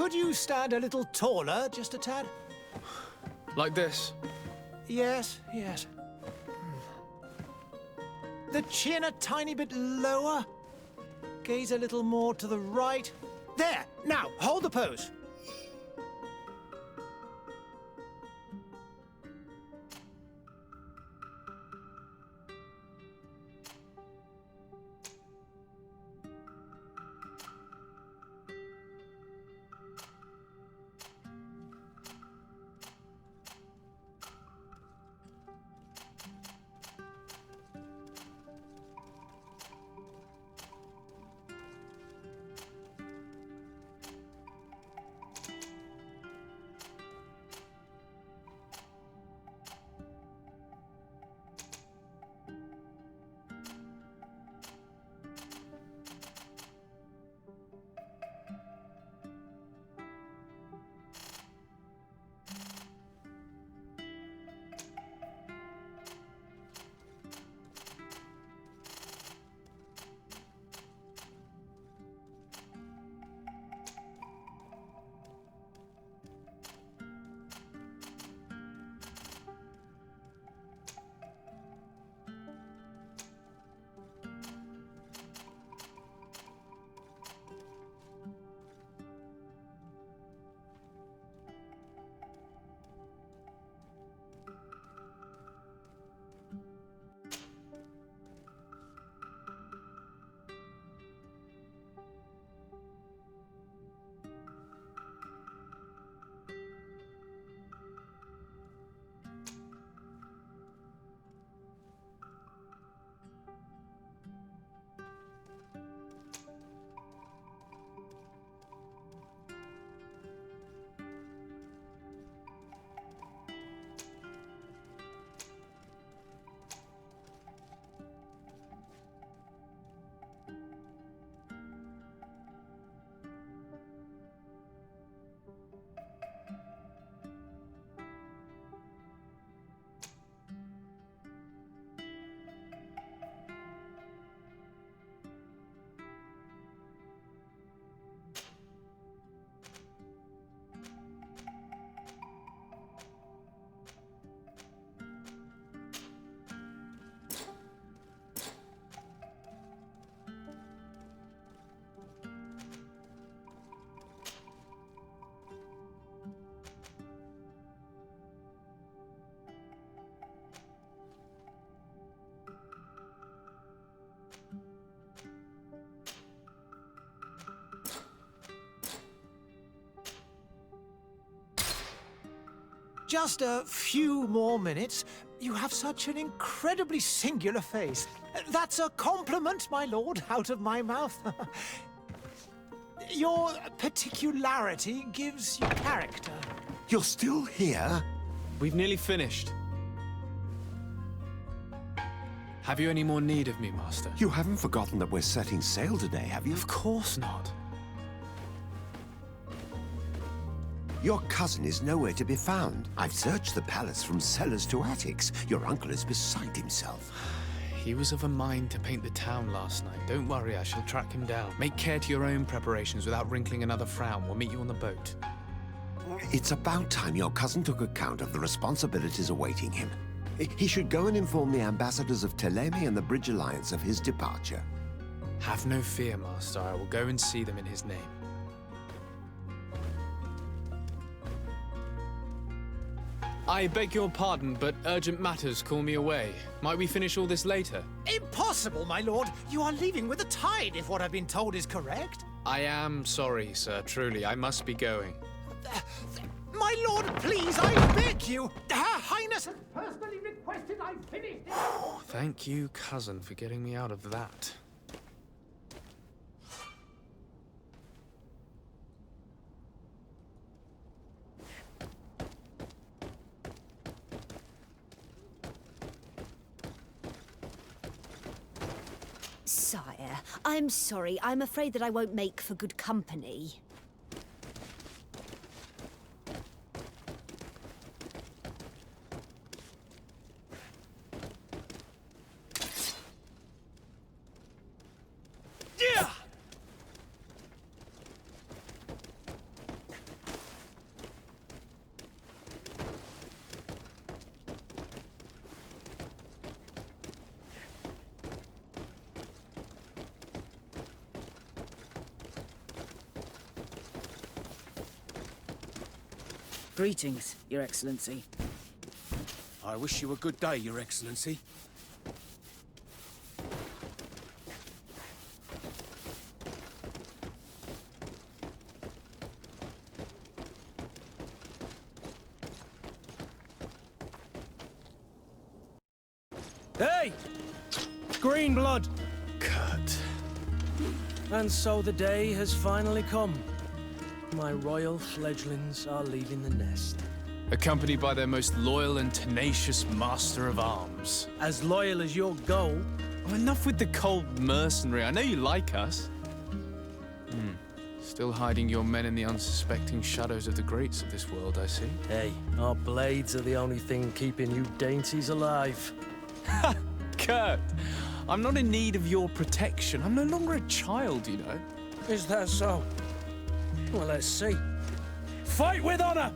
Could you stand a little taller, just a tad? Like this? Yes, yes. The chin a tiny bit lower. Gaze a little more to the right. There! Now, hold the pose. Just a few more minutes. You have such an incredibly singular face. That's a compliment, my lord, out of my mouth. Your particularity gives you character. You're still here? We've nearly finished. Have you any more need of me, Master? You haven't forgotten that we're setting sail today, have you? Of course not. Your cousin is nowhere to be found. I've searched the palace from cellars to attics. Your uncle is beside himself. He was of a mind to paint the town last night. Don't worry, I shall track him down. Make care to your own preparations without wrinkling another frown. We'll meet you on the boat. It's about time your cousin took account of the responsibilities awaiting him. He should go and inform the ambassadors of Thélème and the Bridge Alliance of his departure. Have no fear, Master. I will go and see them in his name. I beg your pardon, but urgent matters call me away. Might we finish all this later? Impossible, my lord. You are leaving with the tide, if what I've been told is correct. I am sorry, sir. Truly, I must be going. My lord, please, I beg you. Her Highness has personally requested I finish it. Thank you, cousin, for getting me out of that. Sire, I'm sorry. I'm afraid that I won't make for good company. Greetings, Your Excellency. I wish you a good day, Your Excellency. Hey! Greenblood! Kurt. And so the day has finally come. My royal fledglings are leaving the nest. Accompanied by their most loyal and tenacious master of arms. As loyal as your goal. Oh, enough with the cold mercenary. I know you like us. Still hiding your men in the unsuspecting shadows of the greats of this world, I see. Hey, our blades are the only thing keeping you dainties alive. Kurt, I'm not in need of your protection. I'm no longer a child, you know. Is that so? Well, let's see. Fight with honor!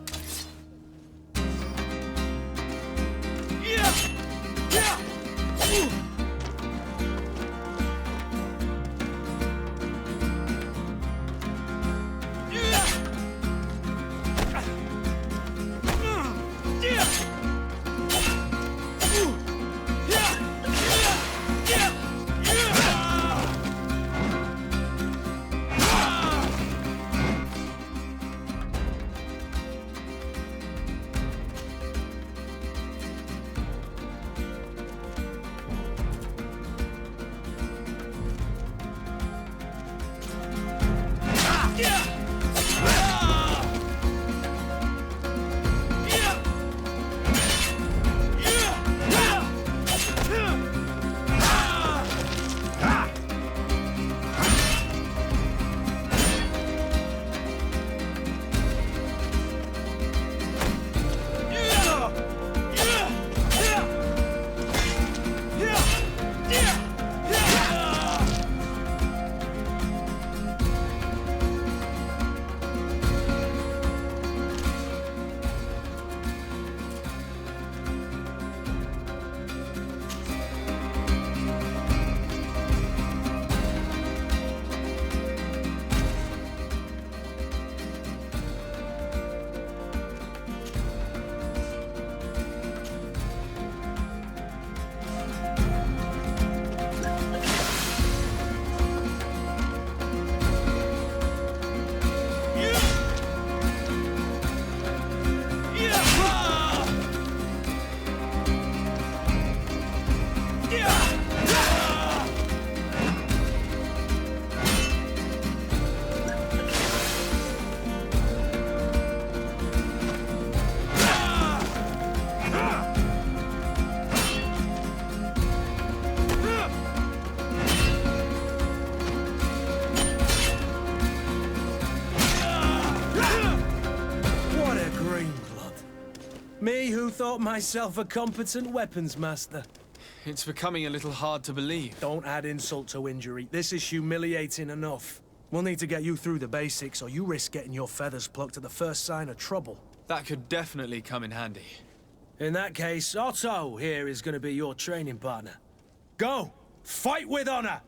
Me who thought myself a competent weapons master. It's becoming a little hard to believe. Don't add insult to injury. This is humiliating enough. We'll need to get you through the basics, or you risk getting your feathers plucked at the first sign of trouble. That could definitely come in handy. In that case, Otto here is going to be your training partner. Go! Fight with honor!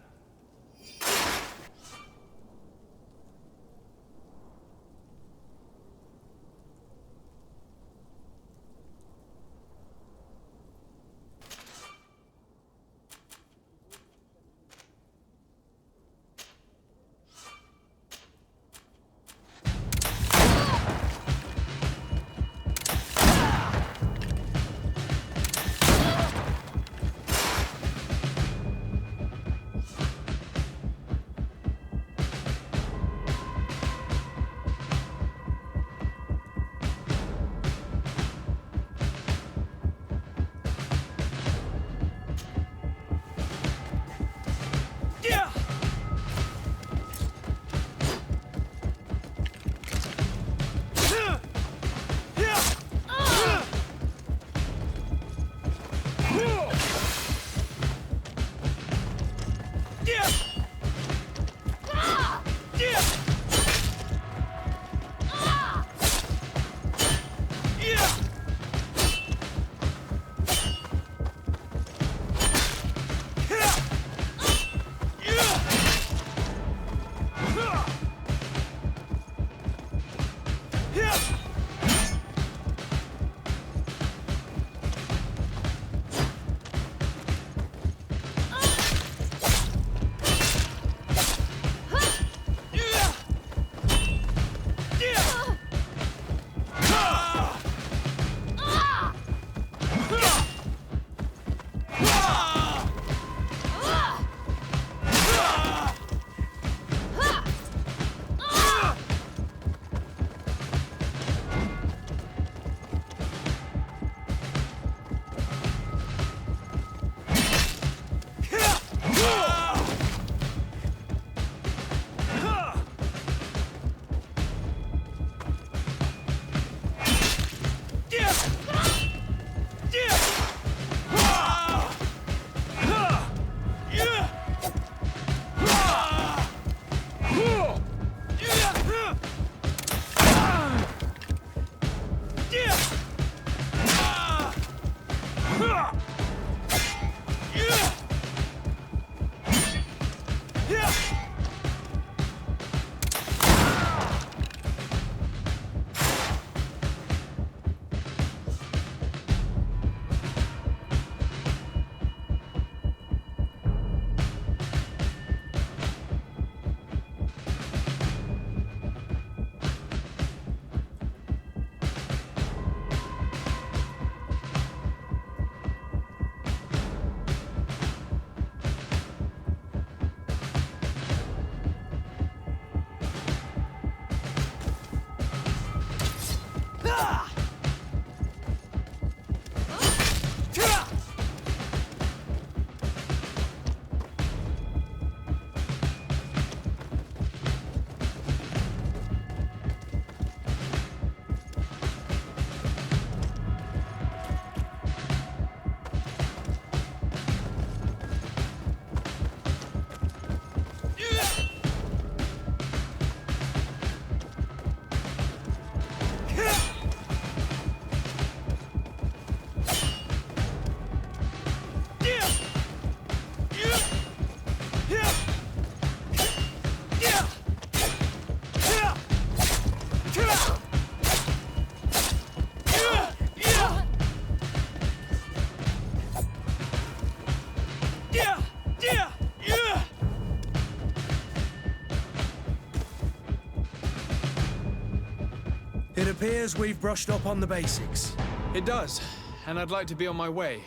It appears we've brushed up on the basics. It does, and I'd like to be on my way.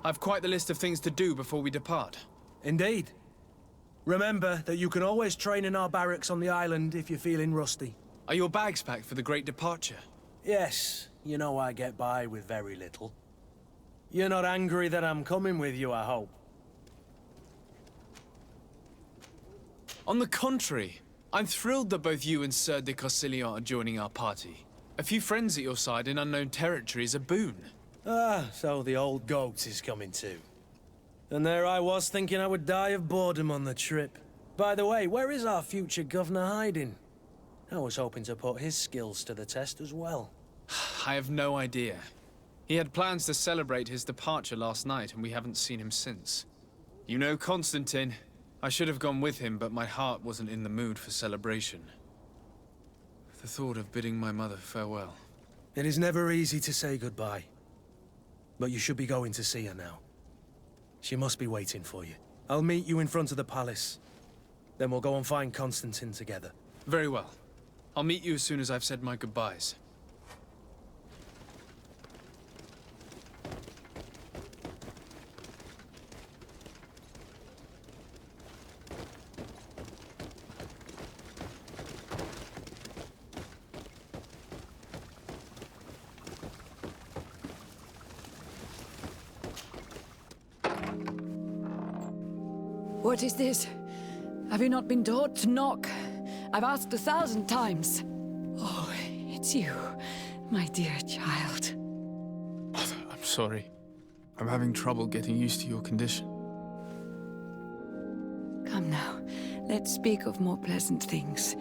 I've quite the list of things to do before we depart. Indeed. Remember that you can always train in our barracks on the island if you're feeling rusty. Are your bags packed for the great departure? Yes, you know I get by with very little. You're not angry that I'm coming with you, I hope. On the contrary, I'm thrilled that both you and Sir de Corsilion are joining our party. A few friends at your side in unknown territory is a boon. Ah, so the old goat is coming too. And there I was thinking I would die of boredom on the trip. By the way, where is our future governor hiding? I was hoping to put his skills to the test as well. I have no idea. He had plans to celebrate his departure last night, and we haven't seen him since. You know Constantine. I should have gone with him, but my heart wasn't in the mood for celebration. The thought of bidding my mother farewell. It is never easy to say goodbye. But you should be going to see her now. She must be waiting for you. I'll meet you in front of the palace. Then we'll go and find Constantine together. Very well. I'll meet you as soon as I've said my goodbyes. What is this? Have you not been taught to knock? I've asked 1,000 times. Oh, it's you, my dear child. Mother, I'm sorry. I'm having trouble getting used to your condition. Come now, let's speak of more pleasant things.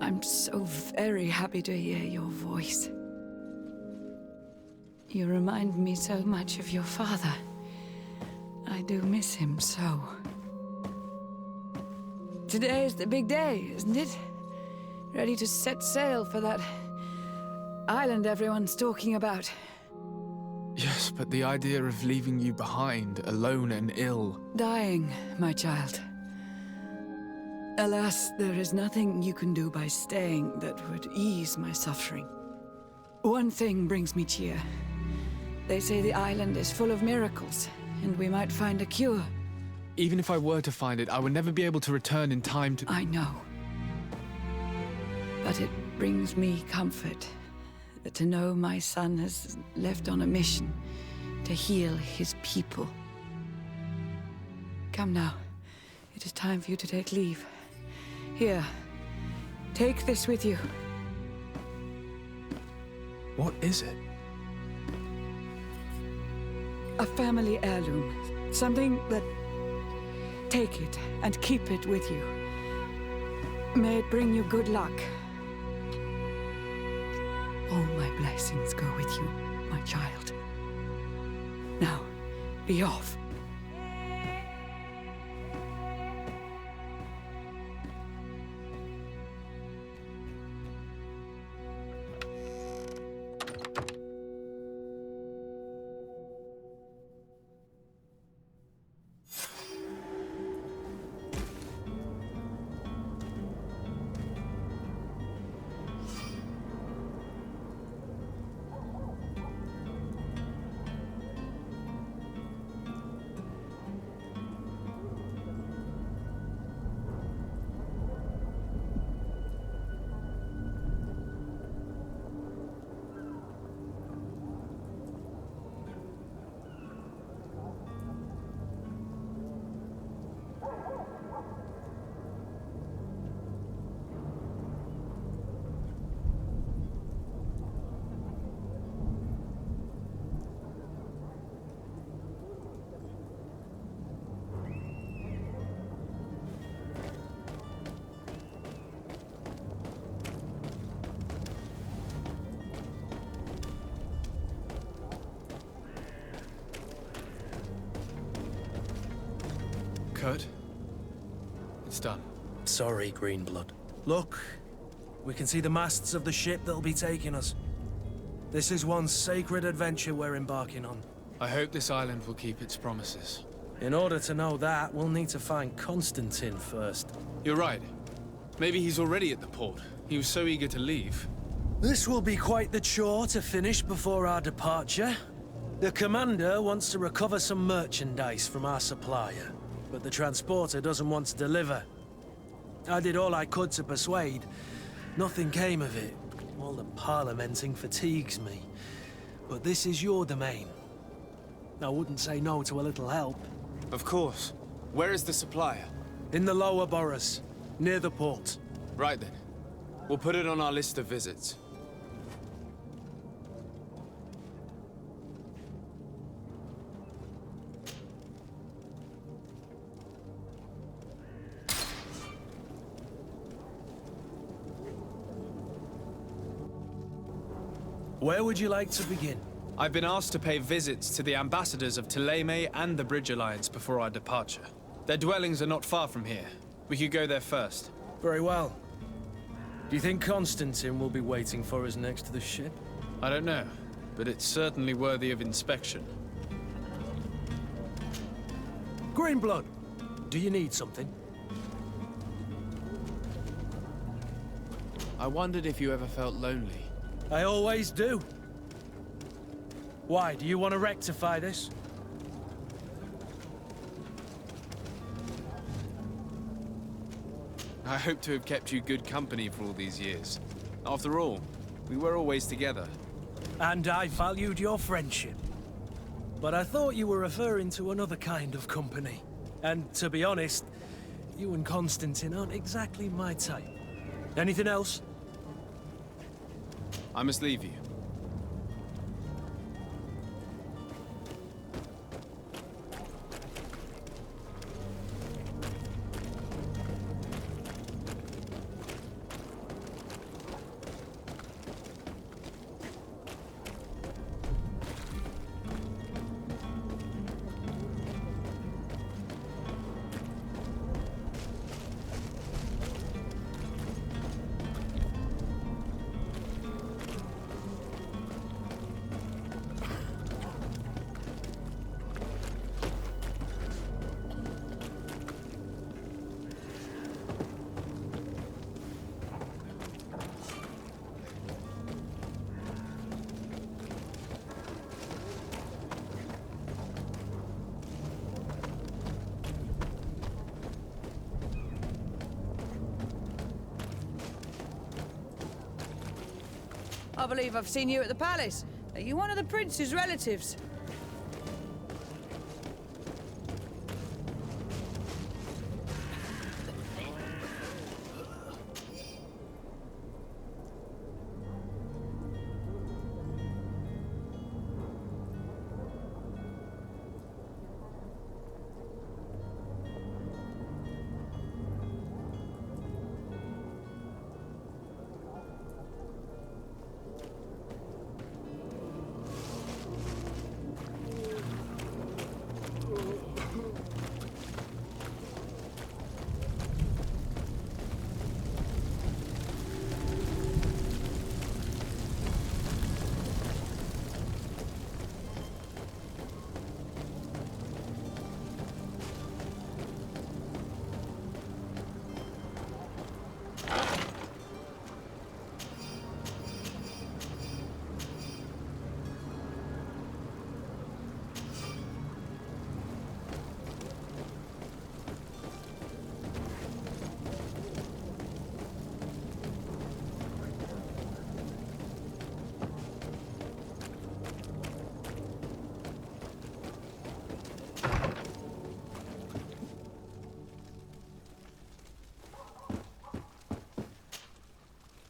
I'm so very happy to hear your voice. You remind me so much of your father. I do miss him so. Today is the big day, isn't it? Ready to set sail for that island everyone's talking about. Yes, but the idea of leaving you behind, alone and ill... Dying, my child. Alas, there is nothing you can do by staying that would ease my suffering. One thing brings me cheer. They say the island is full of miracles, and we might find a cure. Even if I were to find it, I would never be able to return in time to... I know. But it brings me comfort to know my son has left on a mission to heal his people. Come now. It is time for you to take leave. Here, take this with you. What is it? A family heirloom. Something that... Take it and keep it with you. May it bring you good luck. All my blessings go with you, my child. Now, be off. Kurt? It's done. Sorry, Greenblood. Look, we can see the masts of the ship that'll be taking us. This is one sacred adventure we're embarking on. I hope this island will keep its promises. In order to know that, we'll need to find Constantine first. You're right. Maybe he's already at the port. He was so eager to leave. This will be quite the chore to finish before our departure. The commander wants to recover some merchandise from our supplier, but the transporter doesn't want to deliver. I did all I could to persuade. Nothing came of it. All the parliamenting fatigues me. But this is your domain. I wouldn't say no to a little help. Of course. Where is the supplier? In the lower boroughs, near the port. Right then. We'll put it on our list of visits. Where would you like to begin? I've been asked to pay visits to the ambassadors of Thélème and the Bridge Alliance before our departure. Their dwellings are not far from here. We could go there first. Very well. Do you think Constantine will be waiting for us next to the ship? I don't know, but it's certainly worthy of inspection. Greenblood, do you need something? I wondered if you ever felt lonely. I always do. Why, do you want to rectify this? I hope to have kept you good company for all these years. After all, we were always together. And I valued your friendship. But I thought you were referring to another kind of company. And to be honest, you and Constantine aren't exactly my type. Anything else? I must leave you. I believe I've seen you at the palace. Are you one of the prince's relatives?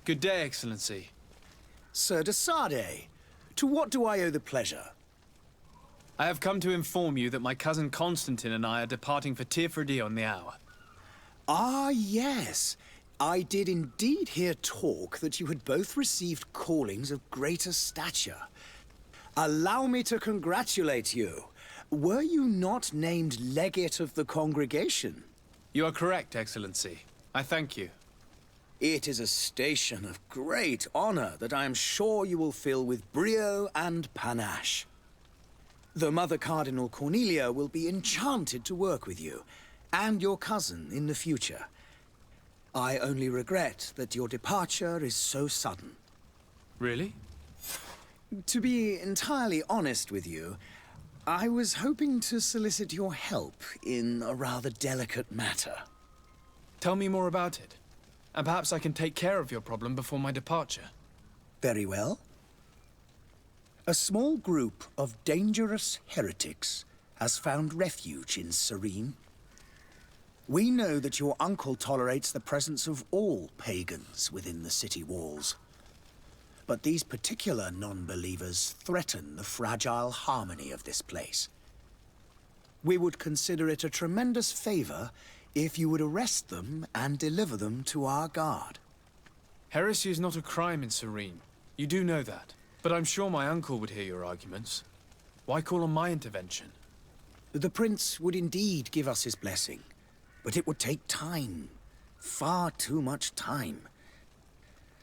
Good day, Excellency. Sir de Sardet, to what do I owe the pleasure? I have come to inform you that my cousin Constantine and I are departing for Tirfredi on the hour. Ah, yes. I did indeed hear talk that you had both received callings of greater stature. Allow me to congratulate you. Were you not named legate of the congregation? You are correct, Excellency. I thank you. It is a station of great honor that I am sure you will fill with brio and panache. The Mother Cardinal Cornelia will be enchanted to work with you, and your cousin in the future. I only regret that your departure is so sudden. Really? To be entirely honest with you, I was hoping to solicit your help in a rather delicate matter. Tell me more about it, and perhaps I can take care of your problem before my departure. Very well. A small group of dangerous heretics has found refuge in Serene. We know that your uncle tolerates the presence of all pagans within the city walls. But these particular non-believers threaten the fragile harmony of this place. We would consider it a tremendous favor if you would arrest them and deliver them to our guard. Heresy is not a crime in Serene. You do know that. But I'm sure my uncle would hear your arguments. Why call on my intervention? The Prince would indeed give us his blessing, but it would take time. Far too much time.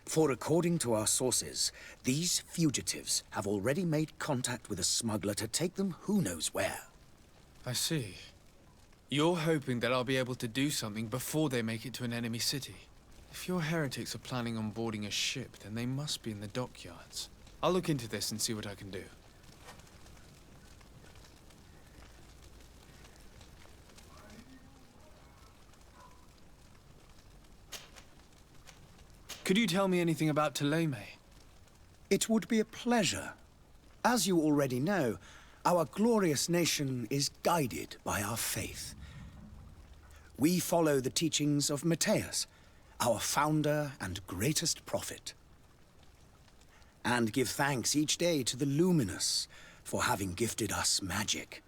For according to our sources, these fugitives have already made contact with a smuggler to take them who knows where. I see. You're hoping that I'll be able to do something before they make it to an enemy city. If your heretics are planning on boarding a ship, then they must be in the dockyards. I'll look into this and see what I can do. Could you tell me anything about Thélème? It would be a pleasure. As you already know, our glorious nation is guided by our faith. We follow the teachings of Matthias, our founder and greatest prophet, and give thanks each day to the Luminous for having gifted us magic.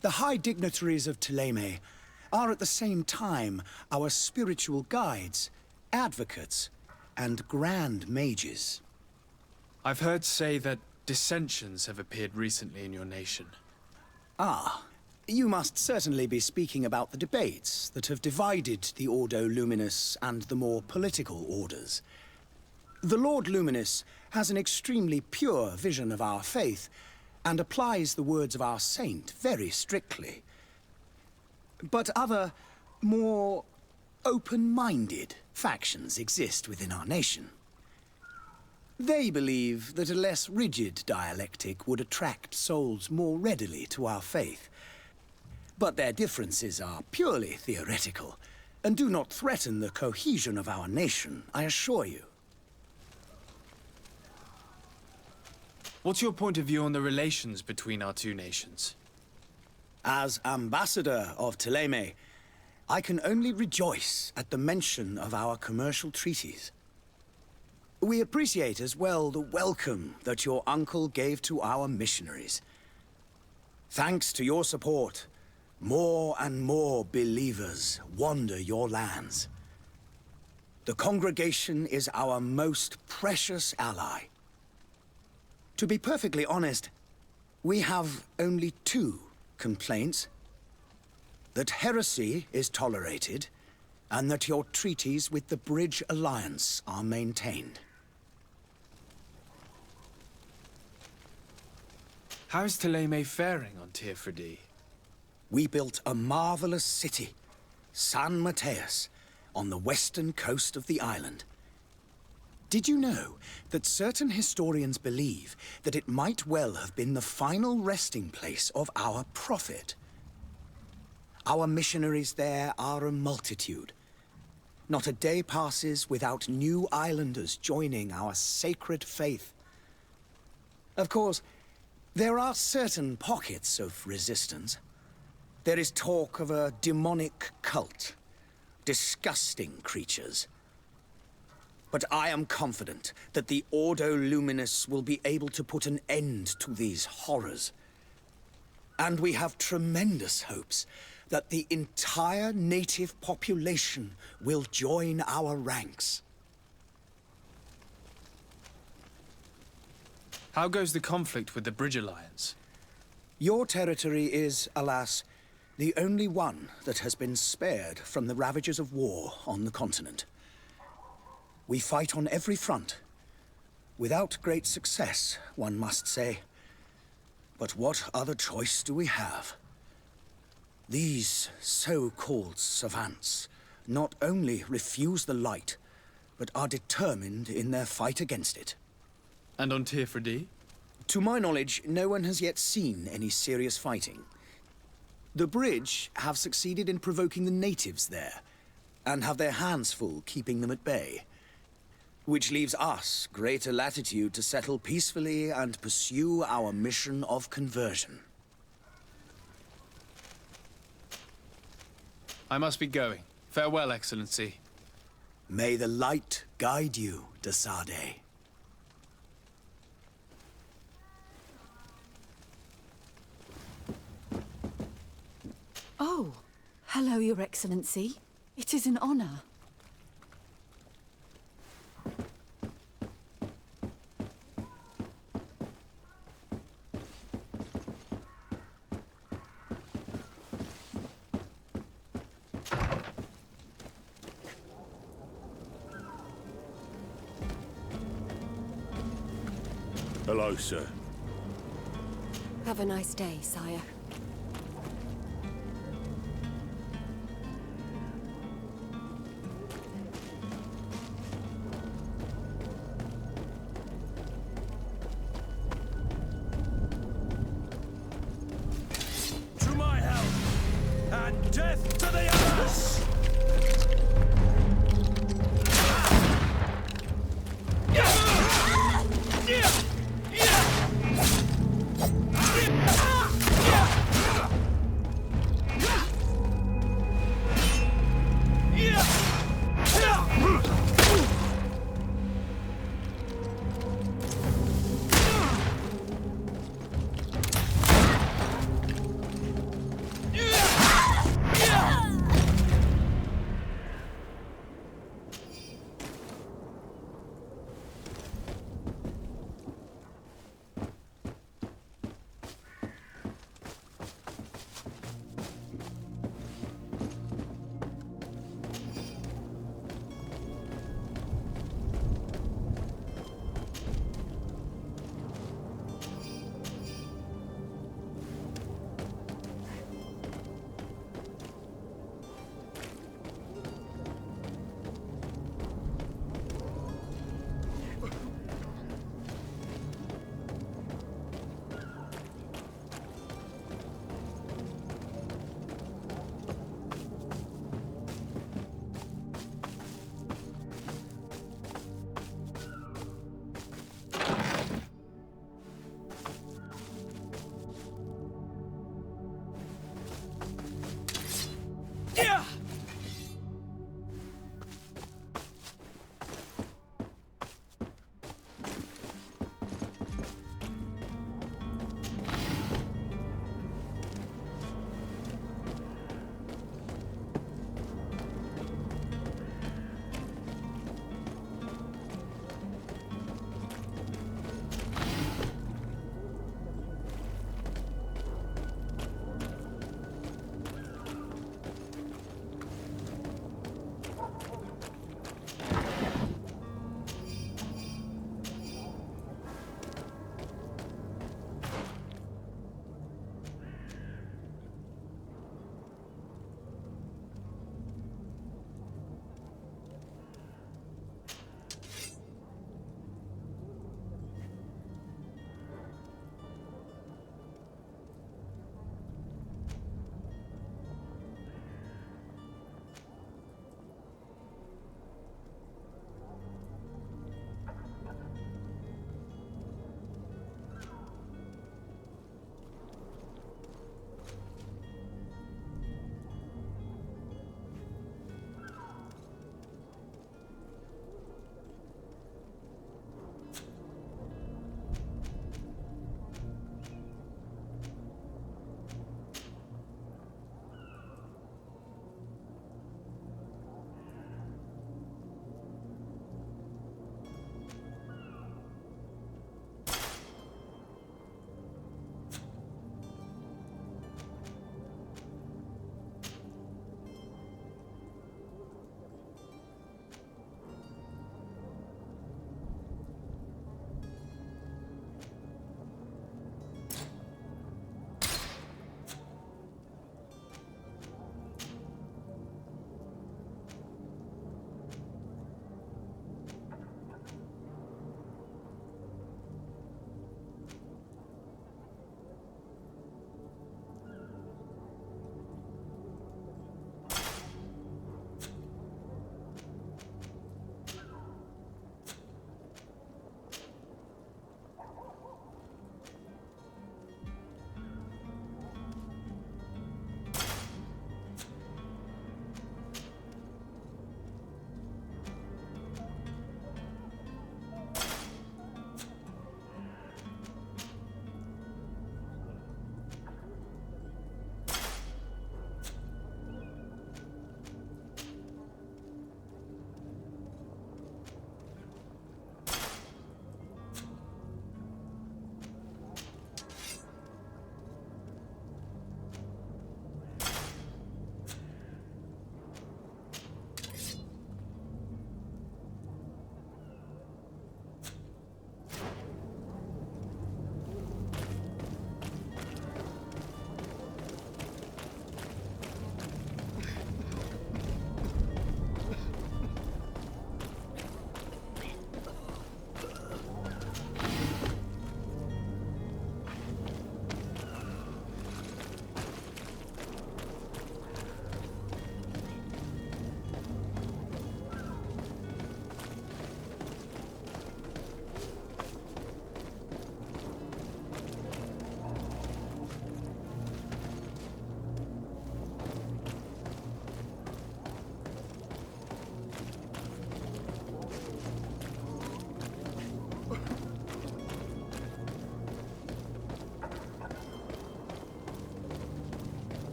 The high dignitaries of Thélème are at the same time our spiritual guides, advocates, and grand mages. I've heard say that dissensions have appeared recently in your nation. Ah, you must certainly be speaking about the debates that have divided the Ordo Luminous and the more political orders. The Lord Luminous has an extremely pure vision of our faith and applies the words of our saint very strictly. But other, more open-minded factions exist within our nation. They believe that a less rigid dialectic would attract souls more readily to our faith. But their differences are purely theoretical and do not threaten the cohesion of our nation, I assure you. What's your point of view on the relations between our two nations? As ambassador of Thélème, I can only rejoice at the mention of our commercial treaties. We appreciate as well the welcome that your uncle gave to our missionaries. Thanks to your support, more and more believers wander your lands. The congregation is our most precious ally. To be perfectly honest, we have only two complaints. That heresy is tolerated, and that your treaties with the Bridge Alliance are maintained. How is Thélème faring on Teofredi? We built a marvelous city, San Matthias, on the western coast of the island. Did you know that certain historians believe that it might well have been the final resting place of our prophet? Our missionaries there are a multitude. Not a day passes without new islanders joining our sacred faith. Of course, there are certain pockets of resistance. There is talk of a demonic cult, disgusting creatures. But I am confident that the Ordo Luminous will be able to put an end to these horrors. And we have tremendous hopes that the entire native population will join our ranks. How goes the conflict with the Bridge Alliance? Your territory is, alas, the only one that has been spared from the ravages of war on the continent. We fight on every front, without great success, one must say. But what other choice do we have? These so-called savants not only refuse the light, but are determined in their fight against it. And on Tirfredi? To my knowledge, no one has yet seen any serious fighting. The Bridge have succeeded in provoking the natives there, and have their hands full keeping them at bay. Which leaves us greater latitude to settle peacefully and pursue our mission of conversion. I must be going. Farewell, Excellency. May the light guide you, de Sade. Oh, hello, Your Excellency. It is an honor. Hello, sir. Have a nice day, sire. To my help! And death to the others!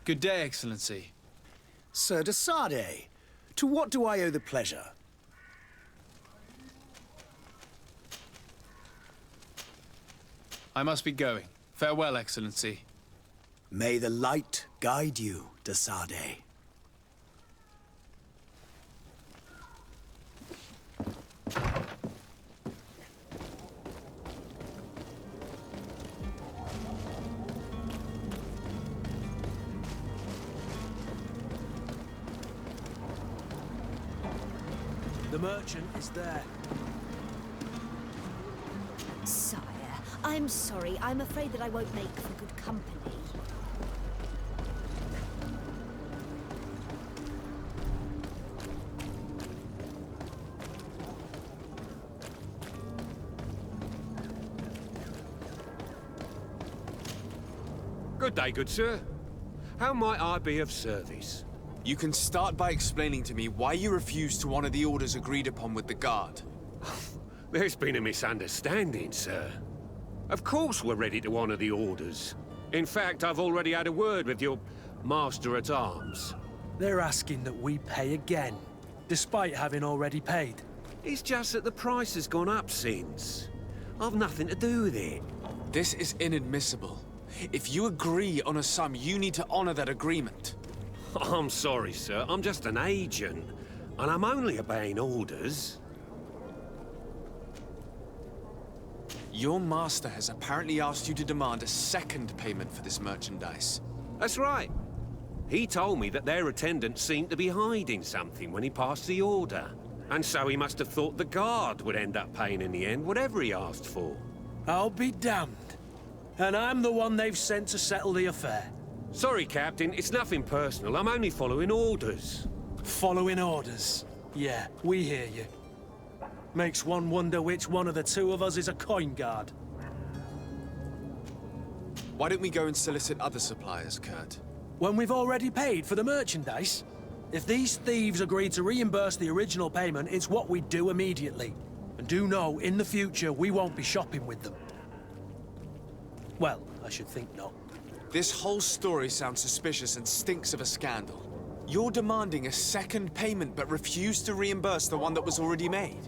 Good day, Excellency. Sir de Sardet, to what do I owe the pleasure? I must be going. Farewell, Excellency. May the light guide you, de Sardet. The merchant is there. Sire, I'm sorry. I'm afraid that I won't make for good company. Good day, good sir. How might I be of service? You can start by explaining to me why you refused to honor the orders agreed upon with the Guard. There's been a misunderstanding, sir. Of course we're ready to honor the orders. In fact, I've already had a word with your Master-at-Arms. They're asking that we pay again, despite having already paid. It's just that the price has gone up since. I've nothing to do with it. This is inadmissible. If you agree on a sum, you need to honor that agreement. I'm sorry, sir. I'm just an agent. And I'm only obeying orders. Your master has apparently asked you to demand a second payment for this merchandise. That's right. He told me that their attendant seemed to be hiding something when he passed the order. And so he must have thought the Guard would end up paying in the end, whatever he asked for. I'll be damned. And I'm the one they've sent to settle the affair. Sorry, Captain. It's nothing personal. I'm only following orders. Following orders? Yeah, we hear you. Makes one wonder which one of the two of us is a coin guard. Why don't we go and solicit other suppliers, Kurt? When we've already paid for the merchandise? If these thieves agree to reimburse the original payment, it's what we do immediately. And do know, in the future, we won't be shopping with them. Well, I should think not. This whole story sounds suspicious and stinks of a scandal. You're demanding a second payment but refuse to reimburse the one that was already made.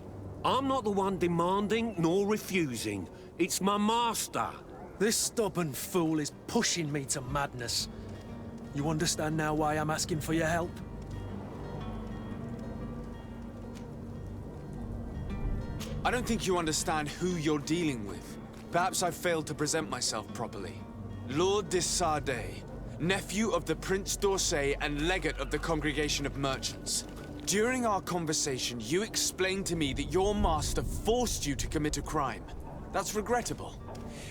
I'm not the one demanding nor refusing. It's my master. This stubborn fool is pushing me to madness. You understand now why I'm asking for your help? I don't think you understand who you're dealing with. Perhaps I've failed to present myself properly. Lord de Sardet, nephew of the Prince d'Orsay and legate of the Congregation of Merchants. During our conversation, you explained to me that your master forced you to commit a crime. That's regrettable,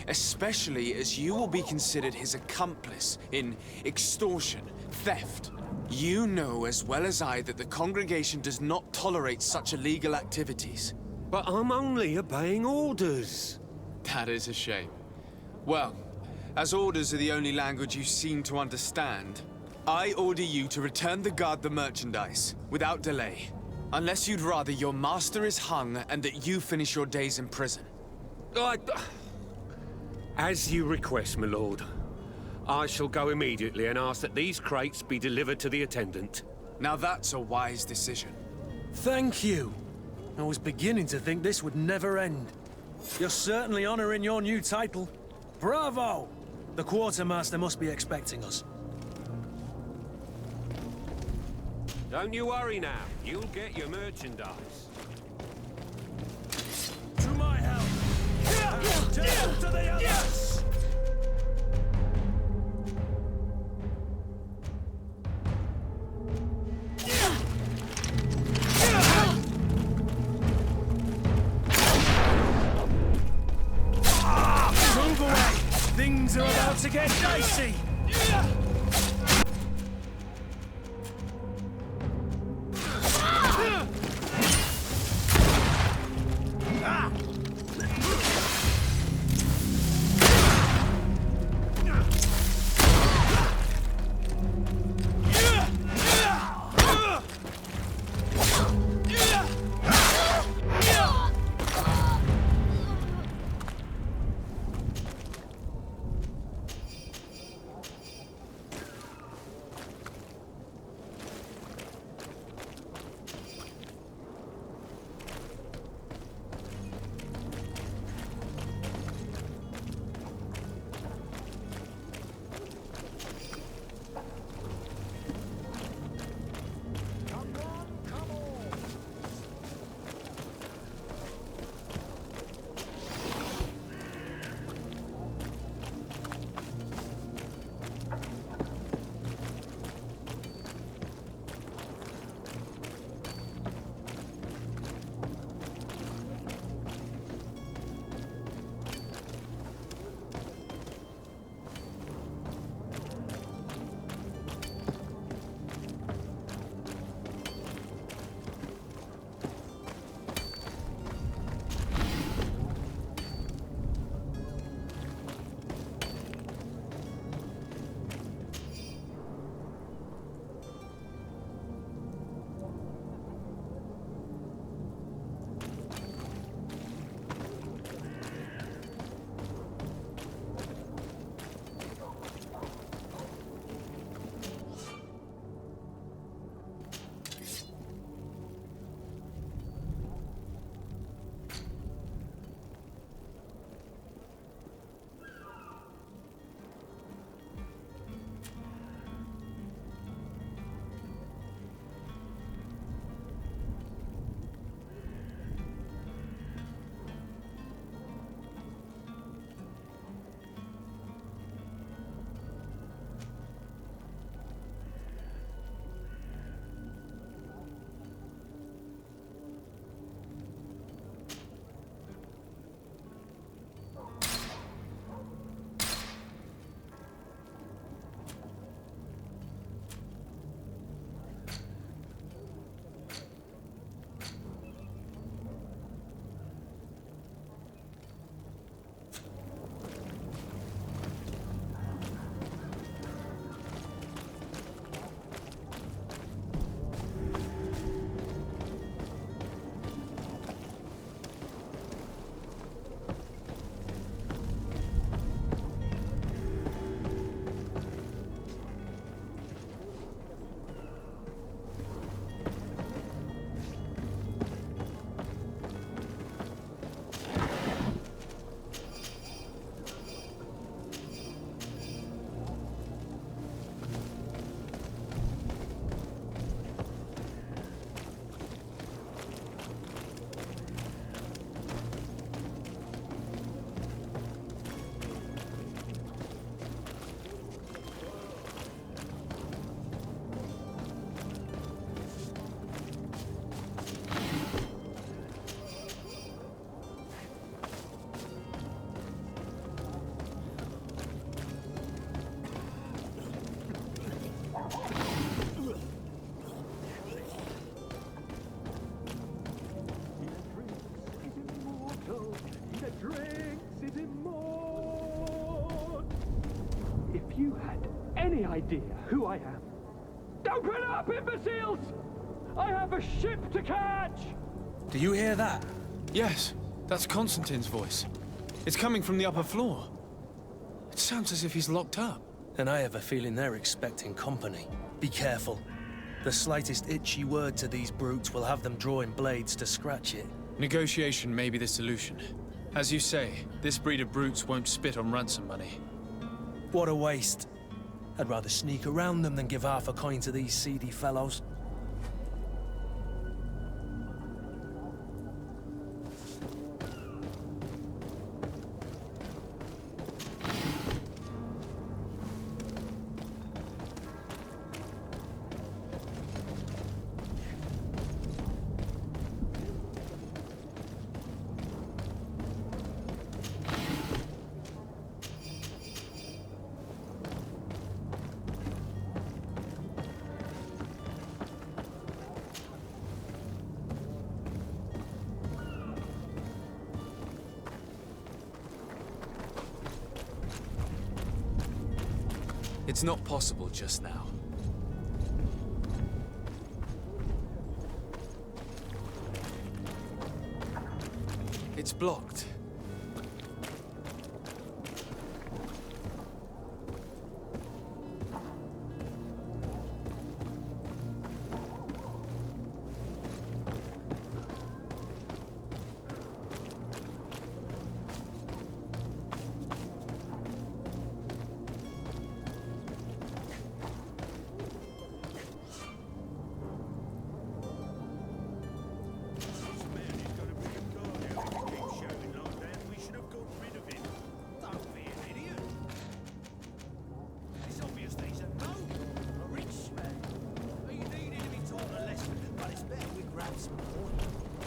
especially as you will be considered his accomplice in extortion, theft. You know as well as I that the Congregation does not tolerate such illegal activities. But I'm only obeying orders. That is a shame. Well, as orders are the only language you seem to understand, I order you to return the Guard the merchandise, without delay. Unless you'd rather your master is hung and that you finish your days in prison. As you request, my lord. I shall go immediately and ask that these crates be delivered to the attendant. Now that's a wise decision. Thank you. I was beginning to think this would never end. You're certainly honoring your new title. Bravo! The Quartermaster must be expecting us. Don't you worry now. You'll get your merchandise. To my help! And death to the others! Move away! Things are about to get dicey! If you had any idea who I am... Open up, imbeciles! I have a ship to catch! Do you hear that? Yes, that's Constantine's voice. It's coming from the upper floor. It sounds as if he's locked up. And I have a feeling they're expecting company. Be careful. The slightest itchy word to these brutes will have them drawing blades to scratch it. Negotiation may be the solution. As you say, this breed of brutes won't spit on ransom money. What a waste. I'd rather sneak around them than give half a coin to these seedy fellows. It's not possible just now. It's blocked.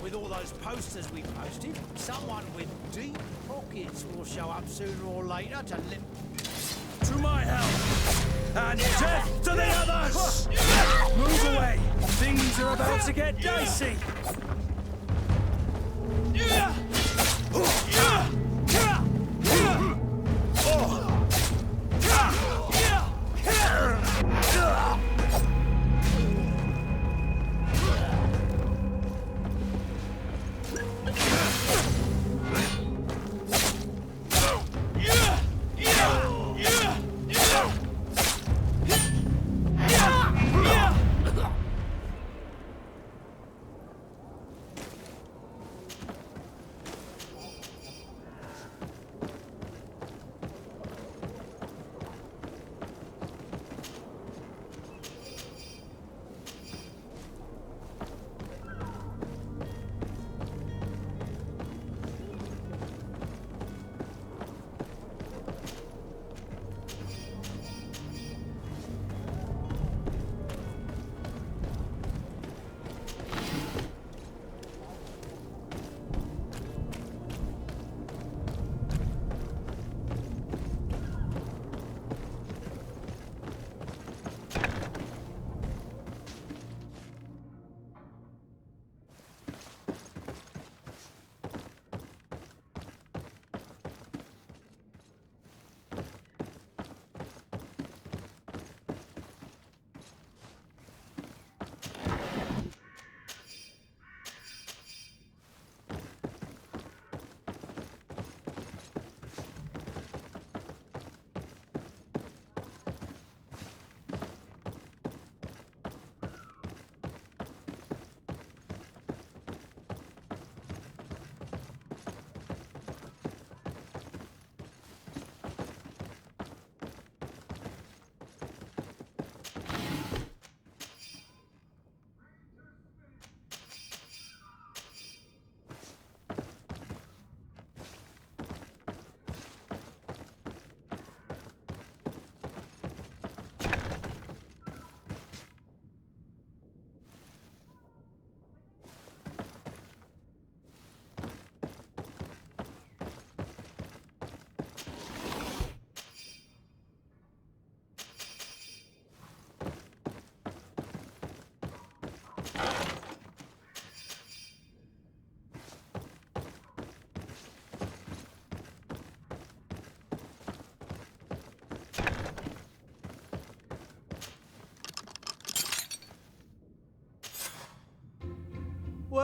With all those posters we posted, someone with deep pockets will show up sooner or later to limp. To my help! And death to the others! Move away! Things are about to get dicey!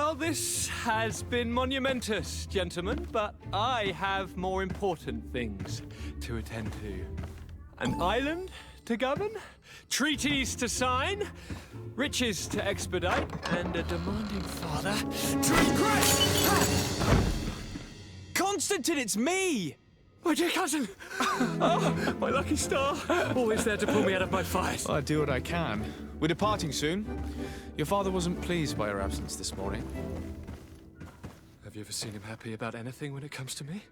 Well, this has been monumentous, gentlemen, but I have more important things to attend to. An island to govern, treaties to sign, riches to expedite, and a demanding father to impress! Constantine, it's me! My dear cousin! Oh, my lucky star! Always there to pull me out of my fires. I'll do what I can. We're departing soon. Your father wasn't pleased by our absence this morning. Have you ever seen him happy about anything when it comes to me?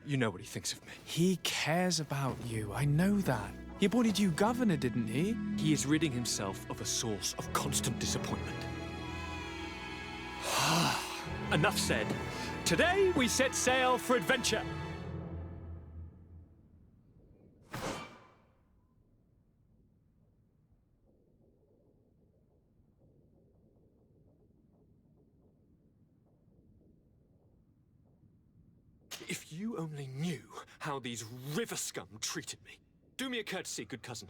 You know what he thinks of me. He cares about you, I know that. He appointed you governor, didn't he? He is ridding himself of a source of constant disappointment. Enough said. Today we set sail for adventure. If you only knew how these river scum treated me. Do me a courtesy, good cousin.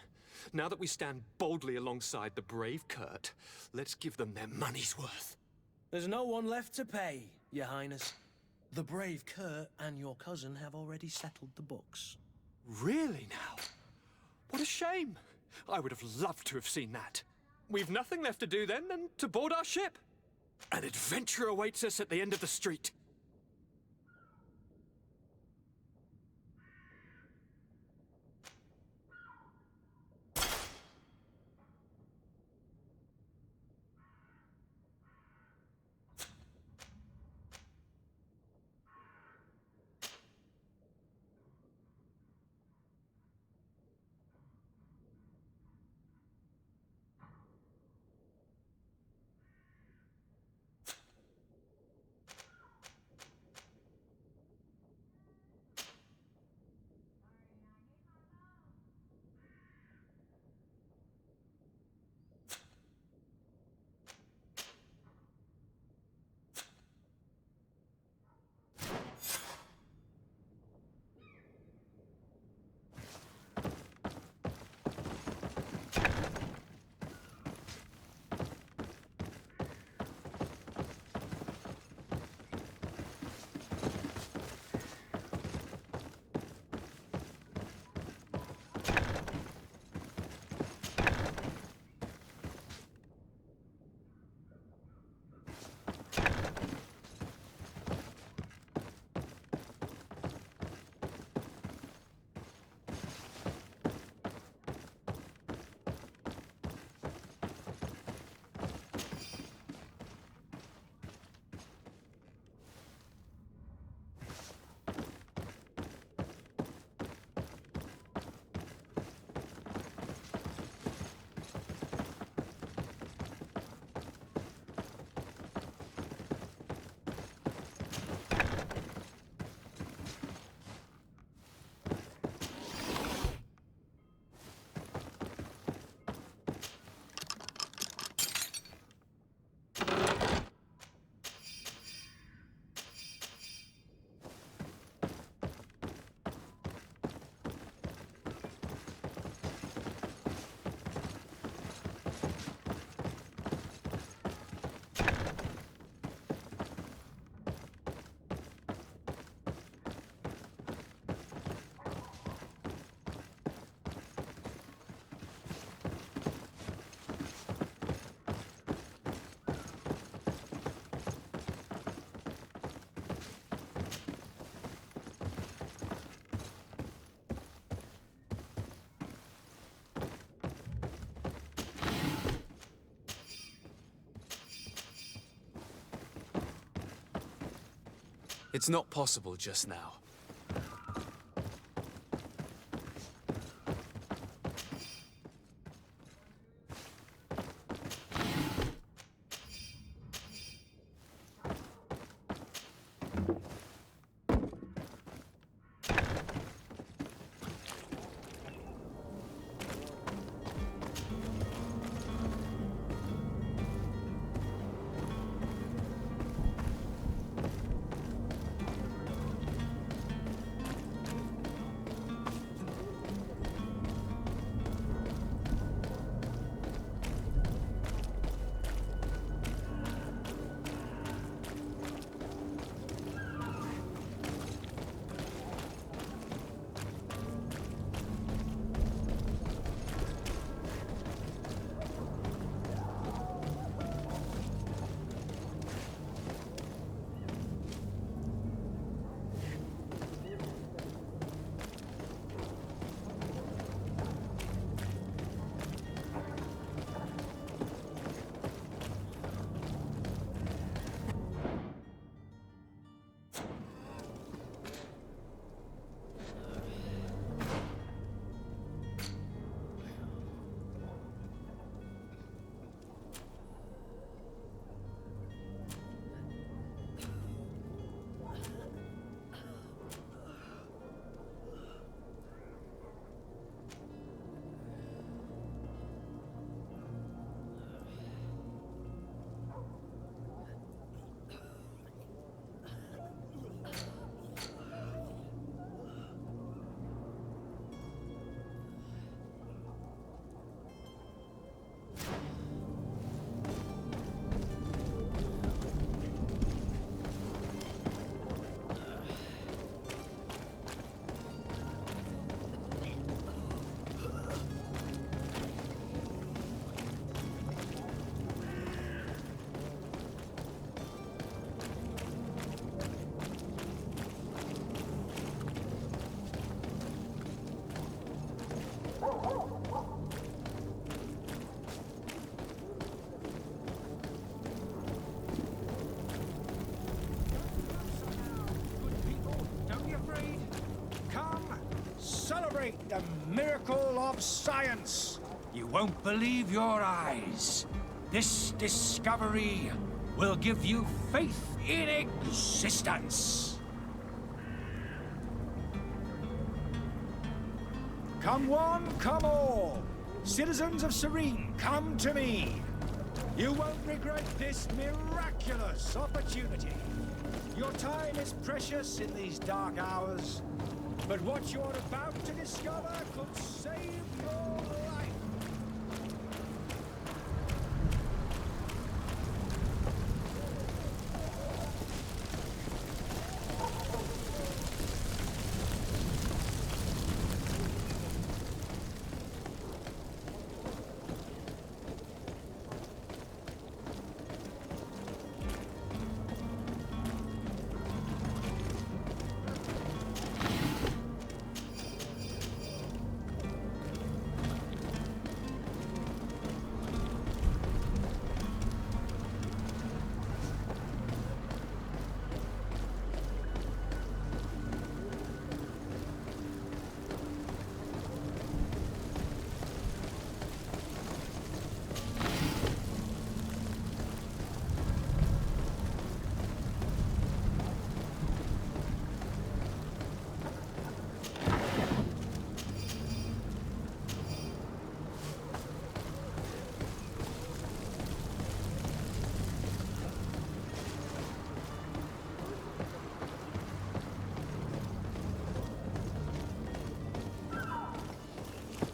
Now that we stand boldly alongside the brave Kurt, let's give them their money's worth. There's no one left to pay, Your Highness. The brave Kurt and your cousin have already settled the books. Really now? What a shame. I would have loved to have seen that. We've nothing left to do then than to board our ship. An adventure awaits us at the end of the street. It's not possible just now. of science. You won't believe your eyes. This discovery will give you faith in existence. Come one, come all. Citizens of Serene, come to me. You won't regret this miraculous opportunity. Your time is precious in these dark hours, but what you're about to discover could save your life.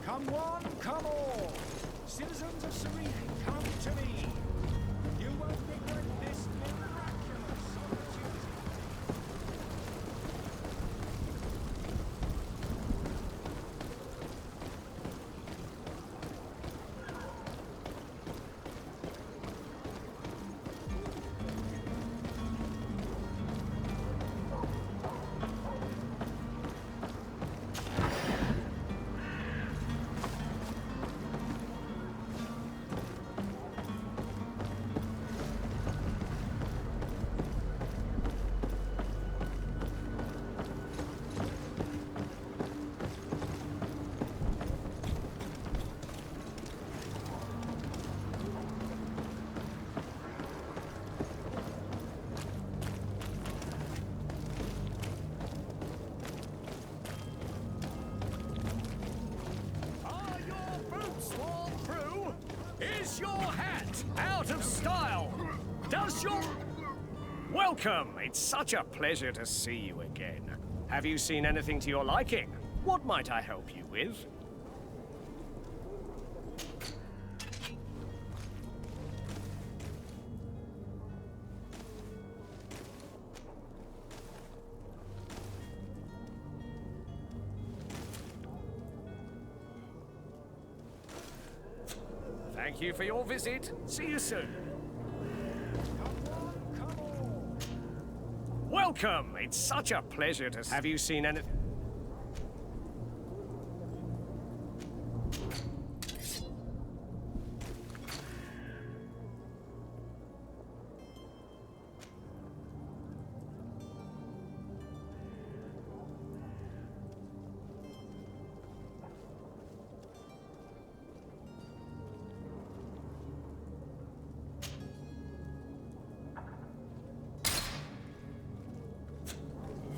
Come one, come all. Citizens of Serene, come to me. You won't regret this miraculous opportunity. Is your hat out of style? Does your... Welcome! It's such a pleasure to see you again. Have you seen anything to your liking? What might I help you with? Thank you for your visit. See you soon. Welcome! It's such a pleasure to... Have you seen anything?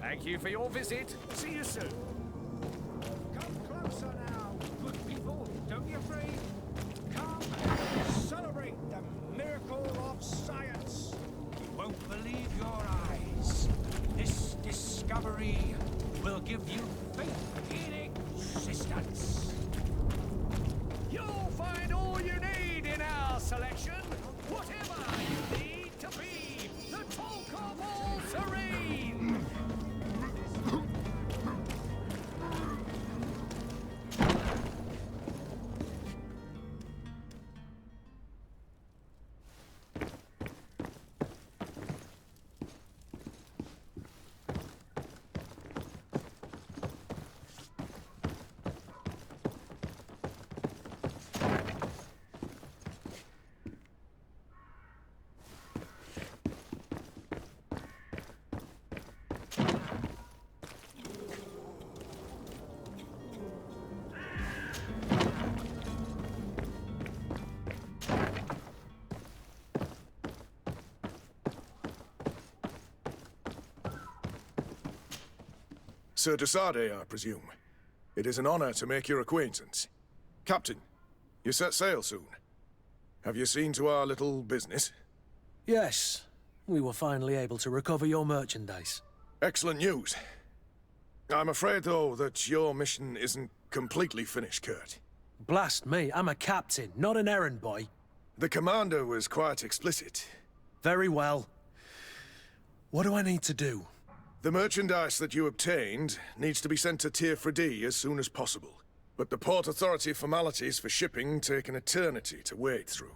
Thank you for your visit. See you soon. Come closer now, good people. Don't be afraid. Come and celebrate the miracle of science. You won't believe your eyes. This discovery will give you faith in existence. You'll find all you need in our selection. Whatever you need to be the talk of all Serene. Sir de Sardet, I presume. It is an honor to make your acquaintance. Captain, you set sail soon. Have you seen to our little business? Yes. We were finally able to recover your merchandise. Excellent news. I'm afraid, though, that your mission isn't completely finished, Kurt. Blast me, I'm a captain, not an errand boy. The commander was quite explicit. Very well. What do I need to do? The merchandise that you obtained needs to be sent to Tier Fredy as soon as possible. But the Port Authority formalities for shipping take an eternity to wade through.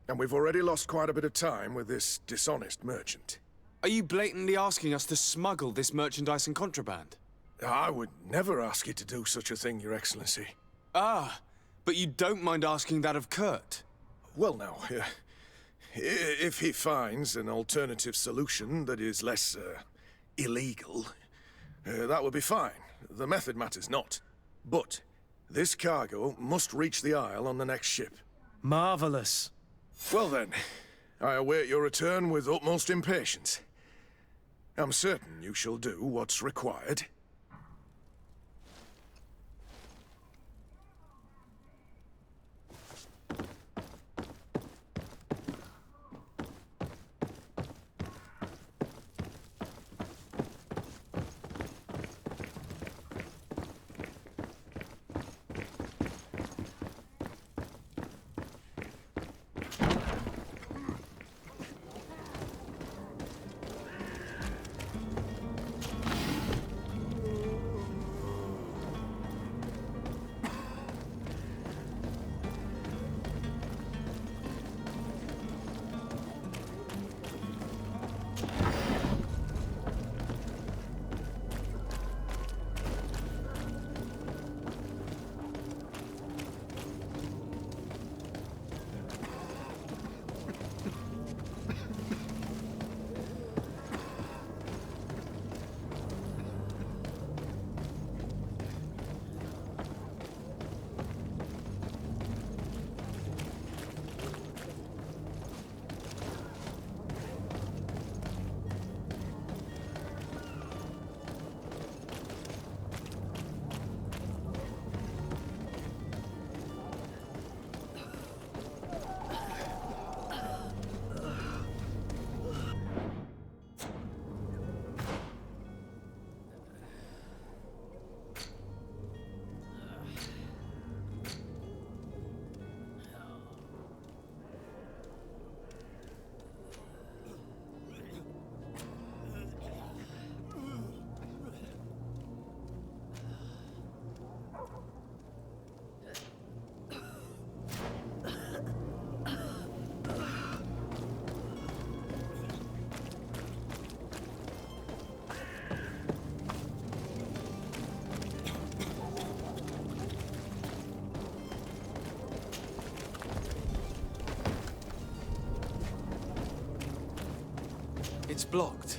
And we've already lost quite a bit of time with this dishonest merchant. Are you blatantly asking us to smuggle this merchandise and contraband? I would never ask you to do such a thing, Your Excellency. Ah, but you don't mind asking that of Kurt? Well now, if he finds an alternative solution that is less, illegal, that would be fine. The method matters not. But this cargo must reach the Isle on the next ship. Marvelous. Well then, I await your return with utmost impatience. I'm certain you shall do what's required. It's blocked.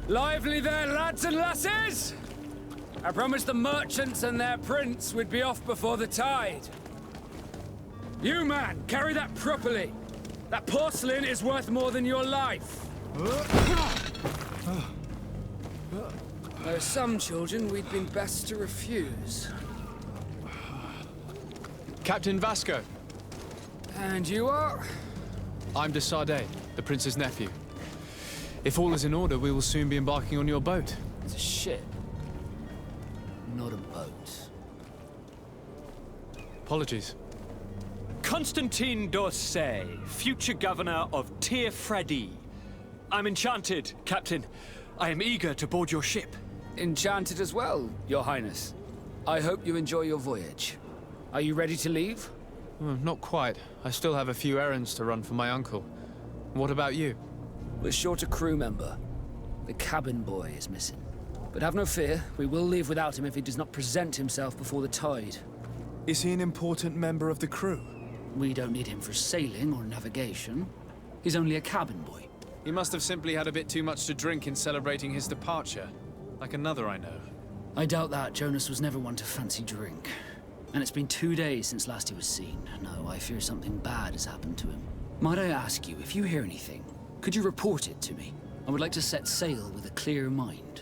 Lively there, lads and lasses! I promised the merchants and their prince we'd be off before the tide. You, man, carry that properly. That porcelain is worth more than your life. There are some children we'd been best to refuse. Captain Vasco. And you are? I'm de Sardet, the prince's nephew. If all is in order, we will soon be embarking on your boat. It's a ship, not a boat. Apologies. Constantine d'Orsay, future governor of Tir Fredi. I'm enchanted, Captain. I am eager to board your ship. Enchanted as well, Your Highness. I hope you enjoy your voyage. Are you ready to leave? Not quite. I still have a few errands to run for my uncle. What about you? We're short a crew member. The cabin boy is missing. But have no fear, we will leave without him if he does not present himself before the tide. Is he an important member of the crew? We don't need him for sailing or navigation. He's only a cabin boy. He must have simply had a bit too much to drink in celebrating his departure. Like another I know. I doubt that. Jonas was never one to fancy drink. And it's been 2 days since last he was seen. No, I fear something bad has happened to him. Might I ask you, if you hear anything, could you report it to me? I would like to set sail with a clear mind.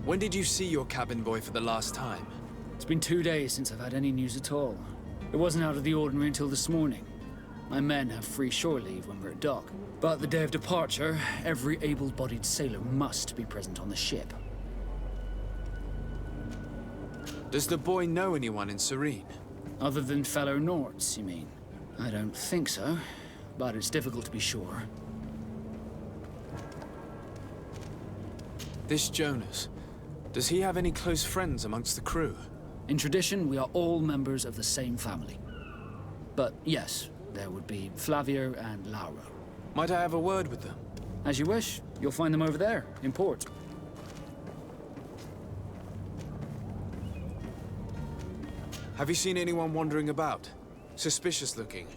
When did you see your cabin boy for the last time? It's been 2 days since I've had any news at all. It wasn't out of the ordinary until this morning. My men have free shore leave when we're at dock. But the day of departure, every able-bodied sailor must be present on the ship. Does the boy know anyone in Serene? Other than fellow Norts, you mean? I don't think so, but it's difficult to be sure. This Jonas, does he have any close friends amongst the crew? In tradition, we are all members of the same family. But yes, there would be Flavio and Laura. Might I have a word with them? As you wish. You'll find them over there, in port. Have you seen anyone wandering about? Suspicious looking.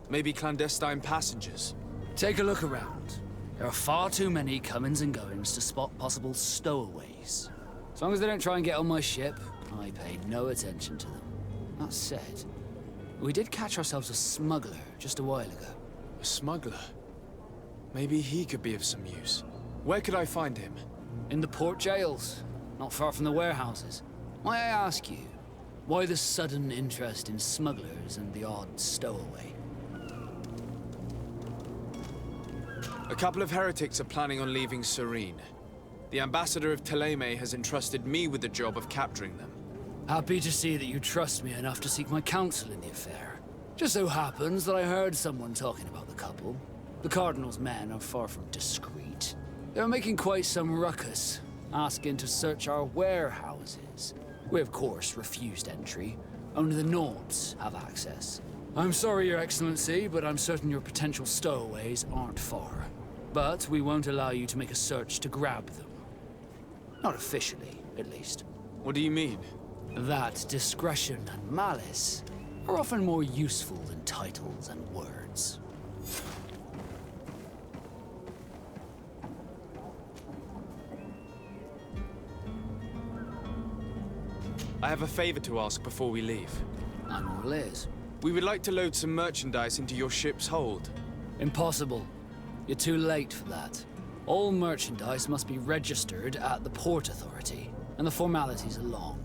Maybe clandestine passengers? Take a look around. There are far too many comings and goings to spot possible stowaways. As long as they don't try and get on my ship, I pay no attention to them. That said, we did catch ourselves a smuggler just a while ago. A smuggler? Maybe he could be of some use. Where could I find him? In the port jails, not far from the warehouses. May I ask you, why the sudden interest in smugglers and the odd stowaway? A couple of heretics are planning on leaving Serene. The ambassador of Thélème has entrusted me with the job of capturing them. Happy to see that you trust me enough to seek my counsel in the affair. Just so happens that I heard someone talking about the couple. The Cardinal's men are far from discreet. They were making quite some ruckus, asking to search our warehouses. We, of course, refused entry. Only the Norts have access. I'm sorry, Your Excellency, but I'm certain your potential stowaways aren't far. But we won't allow you to make a search to grab them. Not officially, at least. What do you mean? That discretion and malice are often more useful than titles and words. I have a favor to ask before we leave. I'm all ears. We would like to load some merchandise into your ship's hold. Impossible. You're too late for that. All merchandise must be registered at the Port Authority, and the formalities are long.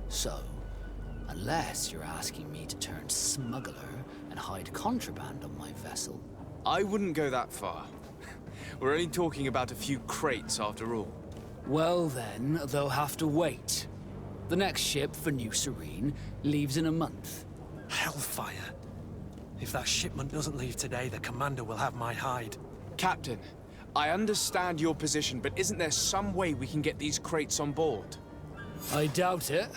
So, unless you're asking me to turn smuggler and hide contraband on my vessel... I wouldn't go that far. We're only talking about a few crates after all. Well then, they'll have to wait. The next ship for New Serene leaves in a month. Hellfire. If that shipment doesn't leave today, the commander will have my hide. Captain, I understand your position, but isn't there some way we can get these crates on board? I doubt it.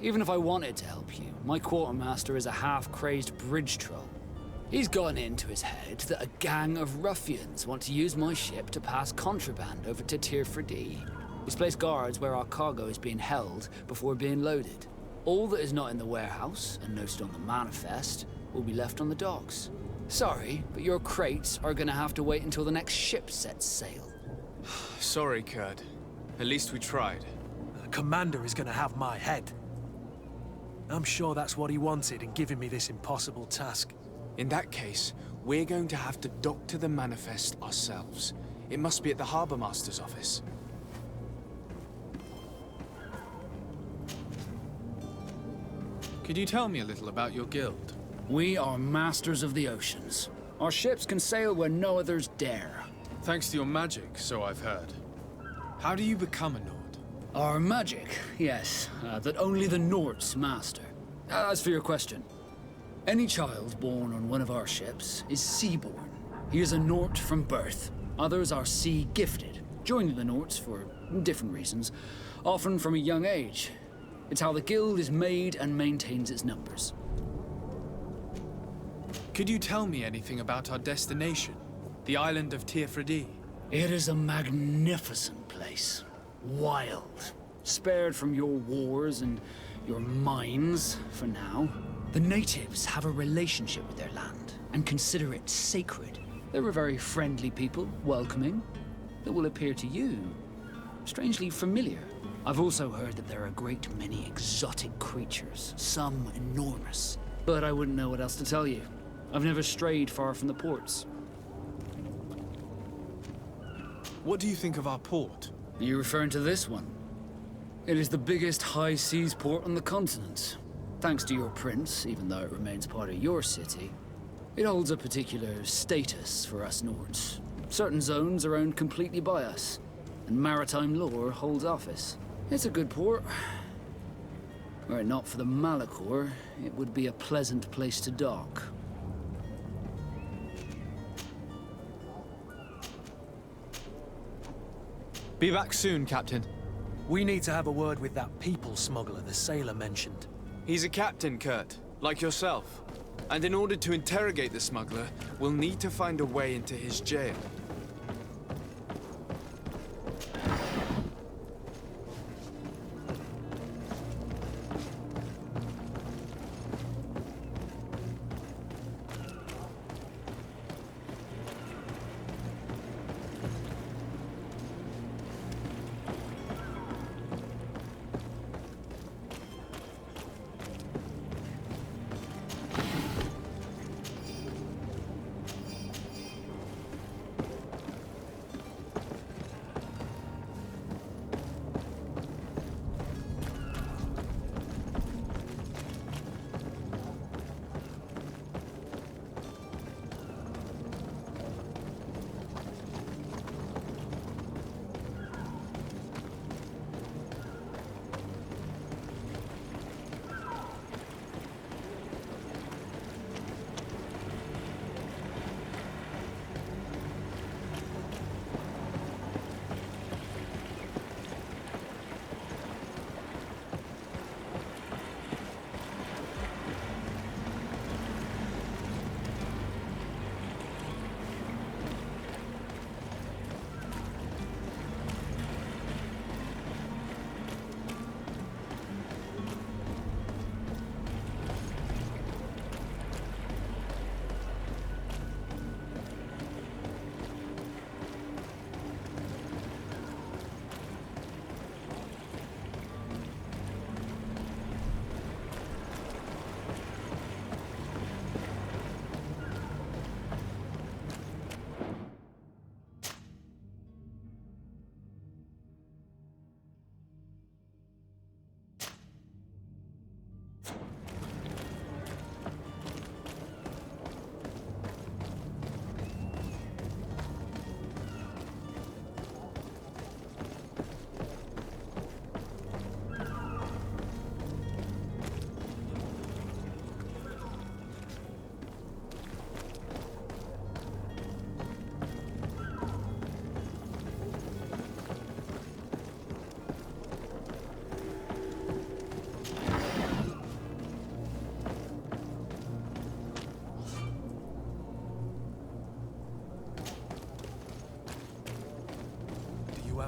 Even if I wanted to help you, my quartermaster is a half-crazed bridge troll. He's gotten into his head that a gang of ruffians want to use my ship to pass contraband over to Tir Fredi. He's placed guards where our cargo is being held before being loaded. All that is not in the warehouse, and noted on the manifest, will be left on the docks. Sorry, but your crates are gonna have to wait until the next ship sets sail. Sorry, Kurd. At least we tried. The commander is gonna have my head. I'm sure that's what he wanted in giving me this impossible task. In that case, we're going to have to doctor the manifest ourselves. It must be at the Harbour Master's office. Could you tell me a little about your guild? We are masters of the oceans. Our ships can sail where no others dare. Thanks to your magic, so I've heard. How do you become a Nord? Our magic, yes, that only the Nords master. As for your question, any child born on one of our ships is sea-born. He is a Nord from birth. Others are sea-gifted, joining the Nords for different reasons, often from a young age. It's how the guild is made and maintains its numbers. Could you tell me anything about our destination? The island of Teofredi? It is a magnificent place. Wild. Spared from your wars and your mines, for now. The natives have a relationship with their land and consider it sacred. They're a very friendly people, welcoming. That will appear to you strangely familiar. I've also heard that there are a great many exotic creatures, some enormous. But I wouldn't know what else to tell you. I've never strayed far from the ports. What do you think of our port? Are you referring to this one? It is the biggest high seas port on the continent. Thanks to your prince, even though it remains part of your city, it holds a particular status for us Nords. Certain zones are owned completely by us, and maritime law holds office. It's a good port. Were it not for the Malachor, it would be a pleasant place to dock. Be back soon, Captain. We need to have a word with that people smuggler the sailor mentioned. He's a captain, Kurt, like yourself. And in order to interrogate the smuggler, we'll need to find a way into his jail.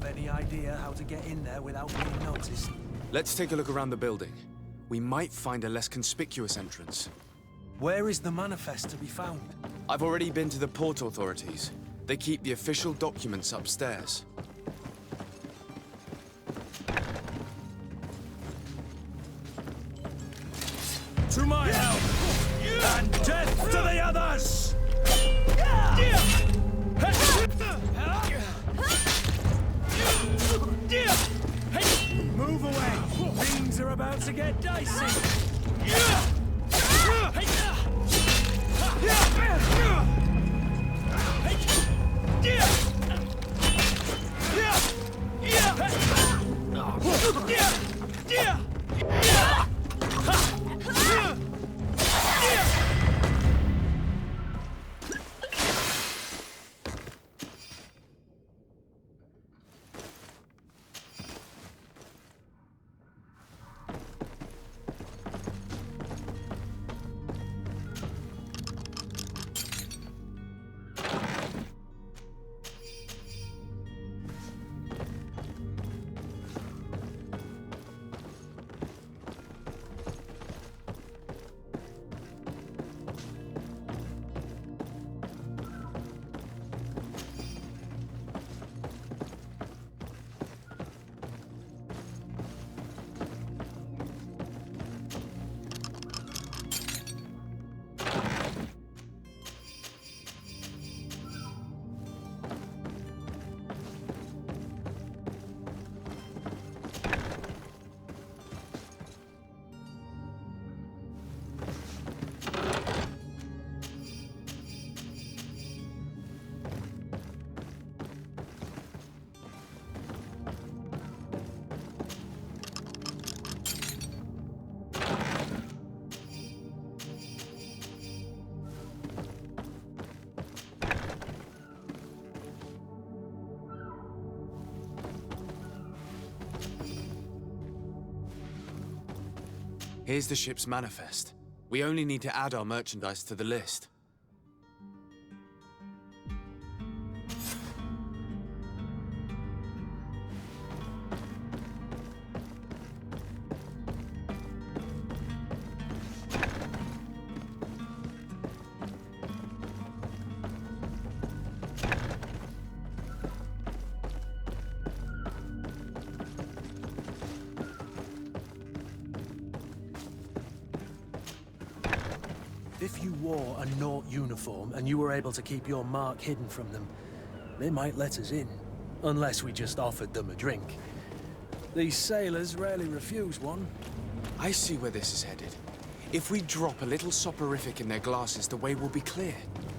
Any idea how to get in there without being noticed? Let's take a look around the building. We might find a less conspicuous entrance. Where is the manifest to be found? I've already been to the port authorities. They keep the official documents upstairs. To my help! And death to the others! Move away! Things are about to get dicey! Here's the ship's manifest. We only need to add our merchandise to the list. If you wore a Naut uniform and you were able to keep your mark hidden from them, they might let us in. Unless we just offered them a drink. These sailors rarely refuse one. I see where this is headed. If we drop a little soporific in their glasses, the way will be clear.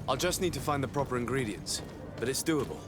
I'll just need to find the proper ingredients, but it's doable.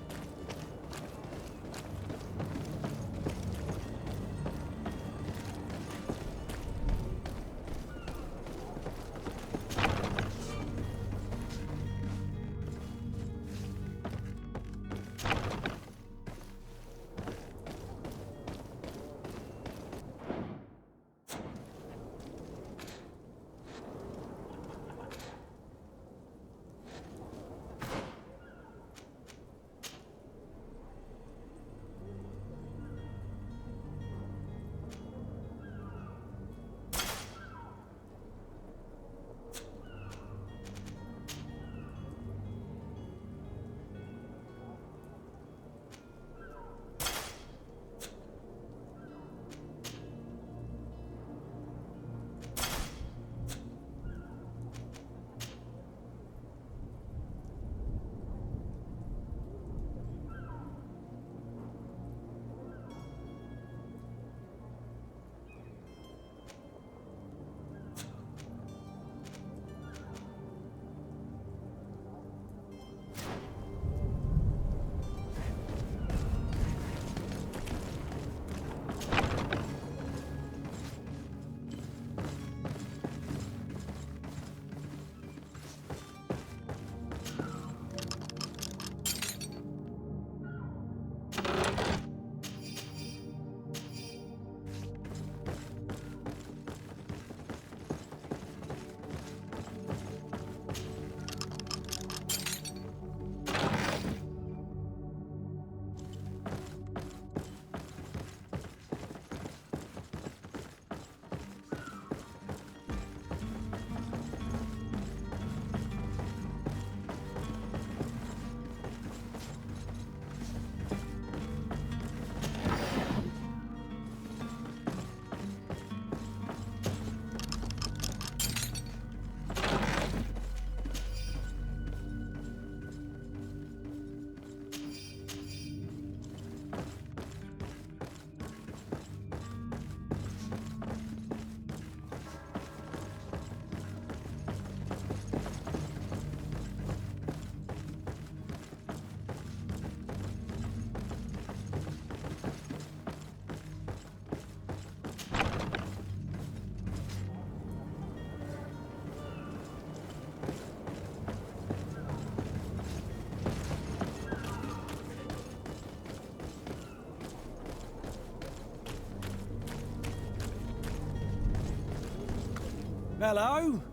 Hello?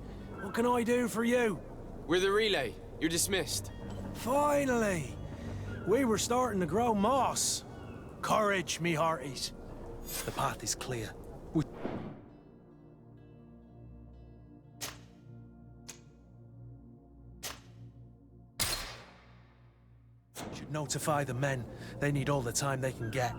What can I do for you? We're the relay. You're dismissed. Finally! We were starting to grow moss. Courage, me hearties. The path is clear. We should notify the men. They need all the time they can get.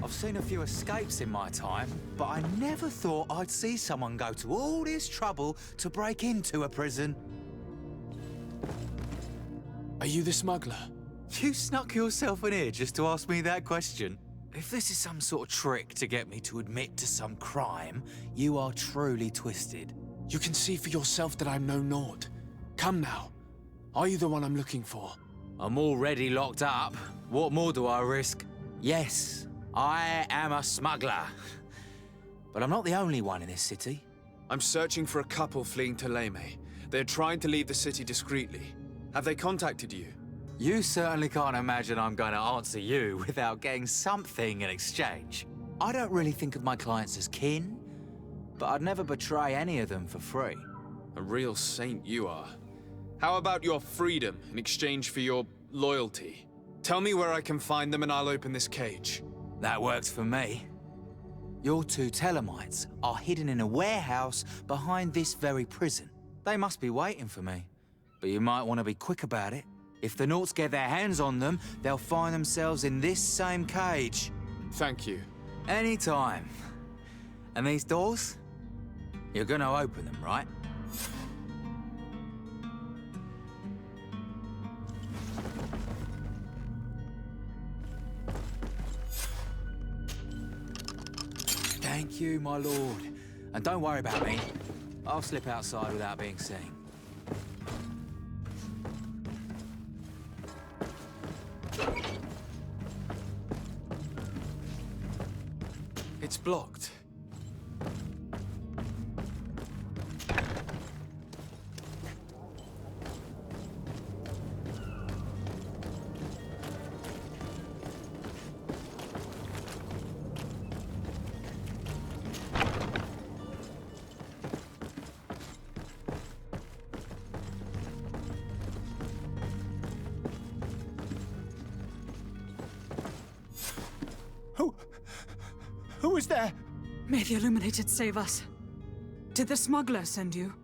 I've seen a few escapes in my time, but I never thought I'd see someone go to all this trouble to break into a prison. Are you the smuggler? You snuck yourself in here just to ask me that question? If this is some sort of trick to get me to admit to some crime, you are truly twisted. You can see for yourself that I'm no Nord. Come now. Are you the one I'm looking for? I'm already locked up. What more do I risk? Yes, I am a smuggler. But I'm not the only one in this city. I'm searching for a couple fleeing Thélème. They're trying to leave the city discreetly. Have they contacted you? You certainly can't imagine I'm going to answer you without getting something in exchange. I don't really think of my clients as kin, but I'd never betray any of them for free. A real saint you are. How about your freedom in exchange for your loyalty? Tell me where I can find them and I'll open this cage. That works for me. Your two Thelemites are hidden in a warehouse behind this very prison. They must be waiting for me, but you might want to be quick about it. If the Nauts get their hands on them, they'll find themselves in this same cage. Thank you. Anytime. And these doors? You're gonna open them, right? Thank you, my lord. And don't worry about me. I'll slip outside without being seen. It's blocked. Who is there? May the Illuminated save us. Did the smuggler send you?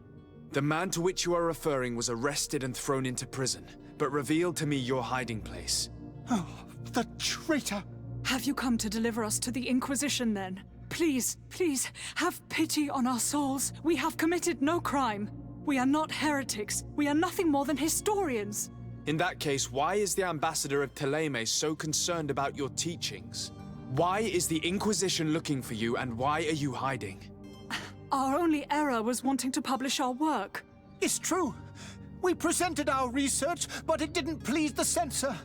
The man to which you are referring was arrested and thrown into prison, but revealed to me your hiding place. Oh, the traitor! Have you come to deliver us to the Inquisition, then? Please, please, have pity on our souls. We have committed no crime. We are not heretics. We are nothing more than historians. In that case, why is the ambassador of Thélème so concerned about your teachings? Why is the Inquisition looking for you, and why are you hiding? Our only error was wanting to publish our work. It's true. We presented our research, but it didn't please the censor.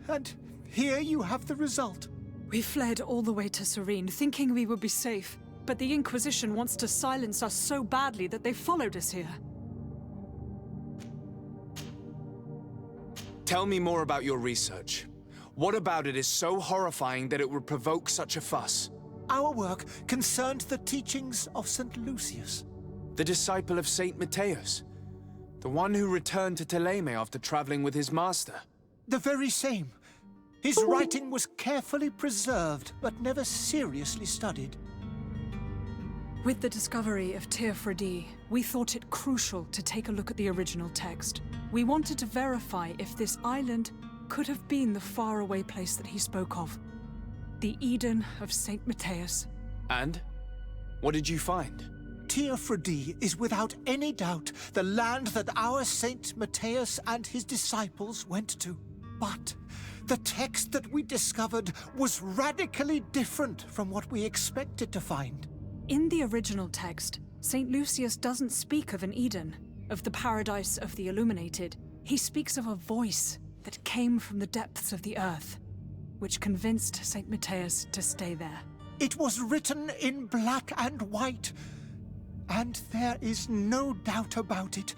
And here you have the result. We fled all the way to Serene, thinking we would be safe. But the Inquisition wants to silence us so badly that they followed us here. Tell me more about your research. What about it is so horrifying that it would provoke such a fuss? Our work concerned the teachings of St. Lucius. The disciple of St. Matthias. The one who returned to Thélème after traveling with his master. The very same. His writing was carefully preserved, but never seriously studied. With the discovery of Teofredi, we thought it crucial to take a look at the original text. We wanted to verify if this island could have been the faraway place that he spoke of. The Eden of St. Matthias. And? What did you find? Teofredi is without any doubt the land that our St. Matthias and his disciples went to. But the text that we discovered was radically different from what we expected to find. In the original text, St. Lucius doesn't speak of an Eden, of the paradise of the Illuminated. He speaks of a voice that came from the depths of the earth, which convinced St. Matthias to stay there. It was written in black and white, and there is no doubt about it.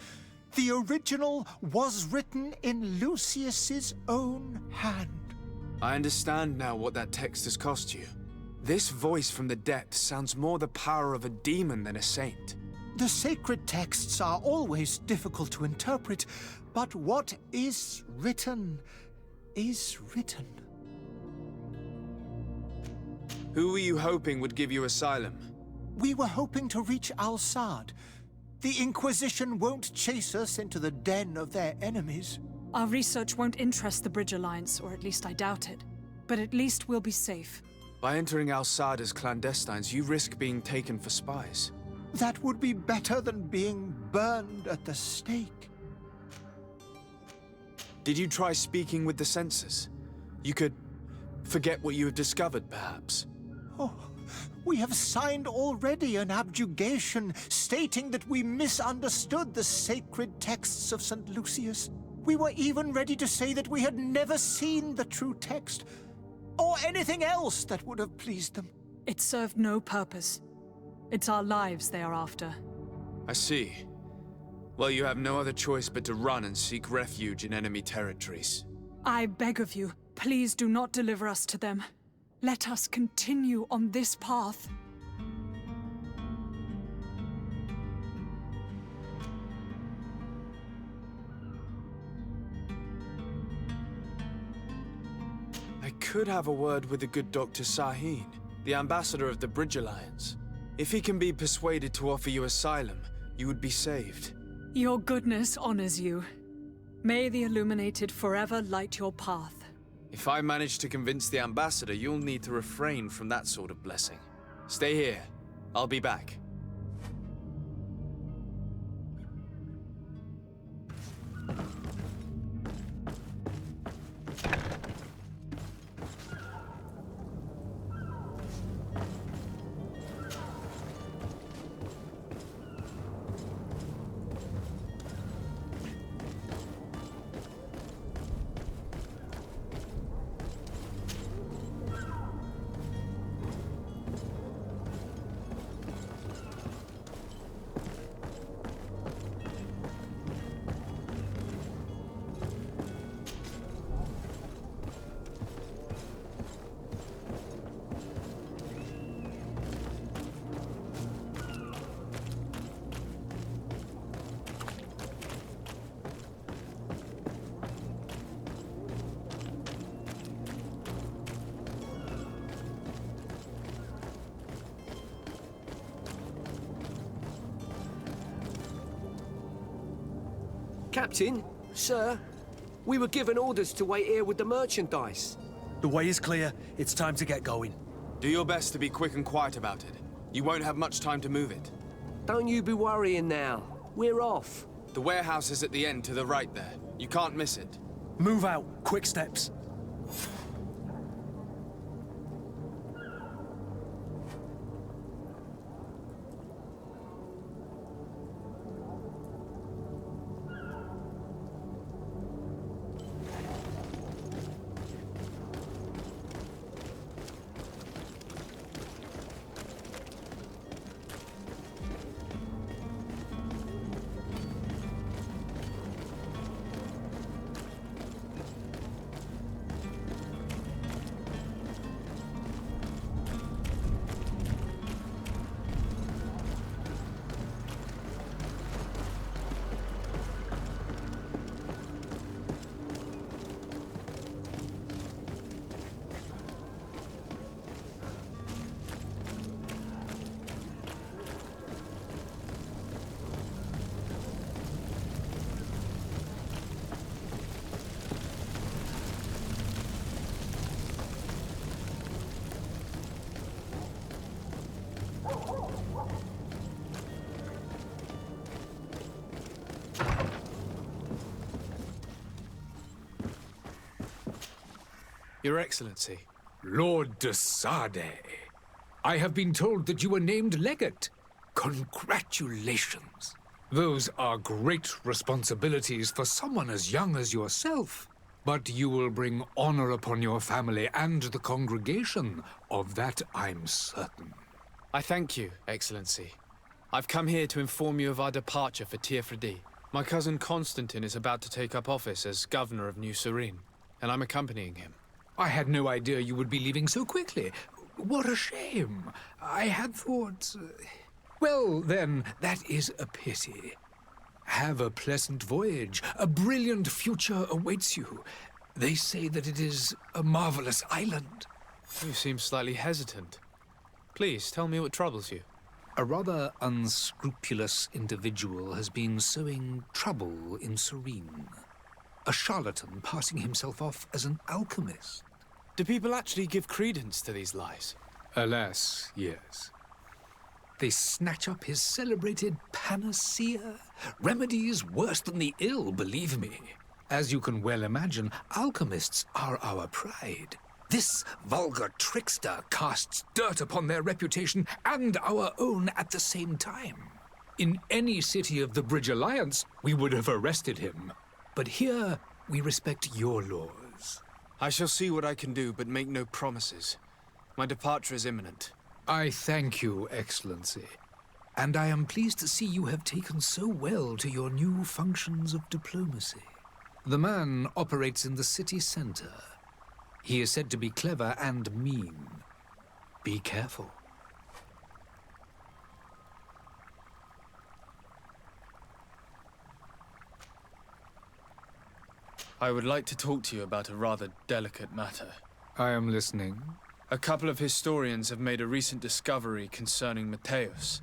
The original was written in Lucius's own hand. I understand now what that text has cost you. This voice from the depths sounds more the power of a demon than a saint. The sacred texts are always difficult to interpret, but what is written is written. Who were you hoping would give you asylum? We were hoping to reach Al-Sad. The Inquisition won't chase us into the den of their enemies. Our research won't interest the Bridge Alliance, or at least I doubt it. But at least we'll be safe. By entering Al-Sad as clandestines, you risk being taken for spies. That would be better than being burned at the stake. Did you try speaking with the censors? You could Forget what you have discovered, perhaps. Oh, we have signed already an abjugation stating that we misunderstood the sacred texts of St. Lucius. We were even ready to say that we had never seen the true text, or anything else that would have pleased them. It served no purpose. It's our lives they are after. I see. Well, you have no other choice but to run and seek refuge in enemy territories. I beg of you, please do not deliver us to them. Let us continue on this path. I could have a word with the good Dr. Sahin, the ambassador of the Bridge Alliance. If he can be persuaded to offer you asylum, you would be saved. Your goodness honors you. May the Illuminated forever light your path. If I manage to convince the ambassador, you'll need to refrain from that sort of blessing. Stay here. I'll be back. Captain, sir, we were given orders to wait here with the merchandise. The way is clear. It's time to get going. Do your best to be quick and quiet about it. You won't have much time to move it. Don't you be worrying now. We're off. The warehouse is at the end to the right there. You can't miss it. Move out. Quick steps. Your Excellency. Lord de Sade, I have been told that you were named legate. Congratulations. Those are great responsibilities for someone as young as yourself. But you will bring honor upon your family and the congregation. Of that I'm certain. I thank you, Excellency. I've come here to inform you of our departure for Teofredi. My cousin Constantine is about to take up office as governor of New Serene, and I'm accompanying him. I had no idea you would be leaving so quickly. What a shame. I had thought... Well, then, that is a pity. Have a pleasant voyage. A brilliant future awaits you. They say that it is a marvelous island. You seem slightly hesitant. Please, tell me what troubles you. A rather unscrupulous individual has been sowing trouble in Serene. A charlatan passing himself off as an alchemist. Do people actually give credence to these lies? Alas, yes. They snatch up his celebrated panacea. Remedies worse than the ill, believe me. As you can well imagine, alchemists are our pride. This vulgar trickster casts dirt upon their reputation and our own at the same time. In any city of the Bridge Alliance, we would have arrested him. But here, we respect your laws. I shall see what I can do, but make no promises. My departure is imminent. I thank you, Excellency. And I am pleased to see you have taken so well to your new functions of diplomacy. The man operates in the city center. He is said to be clever and mean. Be careful. I would like to talk to you about a rather delicate matter. I am listening. A couple of historians have made a recent discovery concerning Matthäus,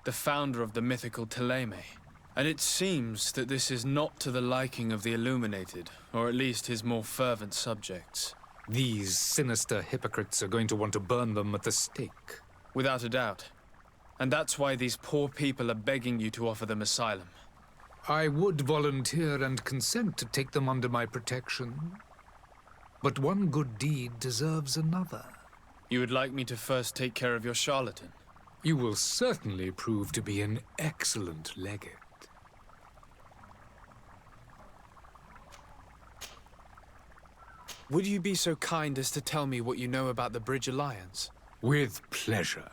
the founder of the mythical Thélème. And it seems that this is not to the liking of the Illuminated, or at least his more fervent subjects. These sinister hypocrites are going to want to burn them at the stake. Without a doubt. And that's why these poor people are begging you to offer them asylum. I would volunteer and consent to take them under my protection. But one good deed deserves another. You would like me to first take care of your charlatan? You will certainly prove to be an excellent legate. Would you be so kind as to tell me what you know about the Bridge Alliance? With pleasure.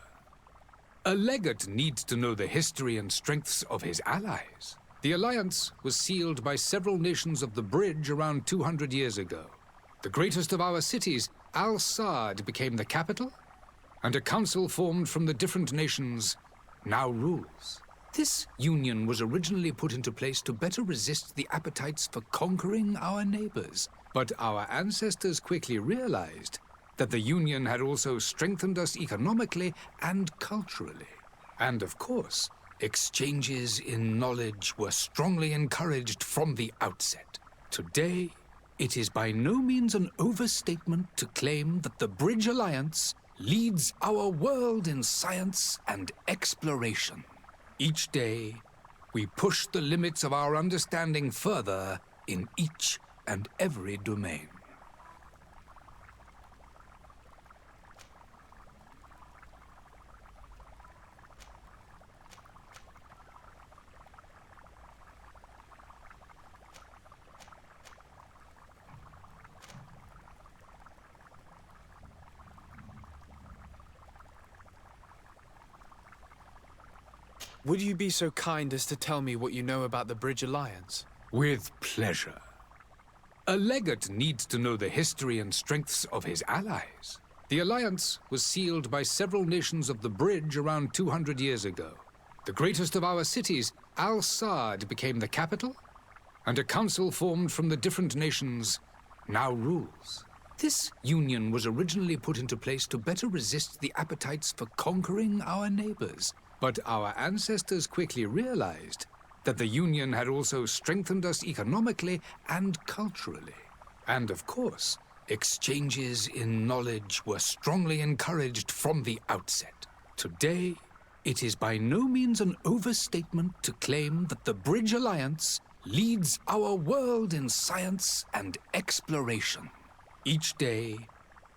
A legate needs to know the history and strengths of his allies. The alliance was sealed by several nations of the Bridge around 200 years ago. The greatest of our cities, Al-Saad, became the capital, and a council formed from the different nations now rules. This union was originally put into place to better resist the appetites for conquering our neighbors, but our ancestors quickly realized that the union had also strengthened us economically and culturally. And of course, exchanges in knowledge were strongly encouraged from the outset. Today, it is by no means an overstatement to claim that the Bridge Alliance leads our world in science and exploration. Each day, we push the limits of our understanding further in each and every domain. Would you be so kind as to tell me what you know about the Bridge Alliance? With pleasure. A legate needs to know the history and strengths of his allies. The alliance was sealed by several nations of the Bridge around 200 years ago. The greatest of our cities, Al-Saad, became the capital, and a council formed from the different nations now rules. This union was originally put into place to better resist the appetites for conquering our neighbors. But our ancestors quickly realized that the Union had also strengthened us economically and culturally. And of course, exchanges in knowledge were strongly encouraged from the outset. Today, it is by no means an overstatement to claim that the Bridge Alliance leads our world in science and exploration. Each day,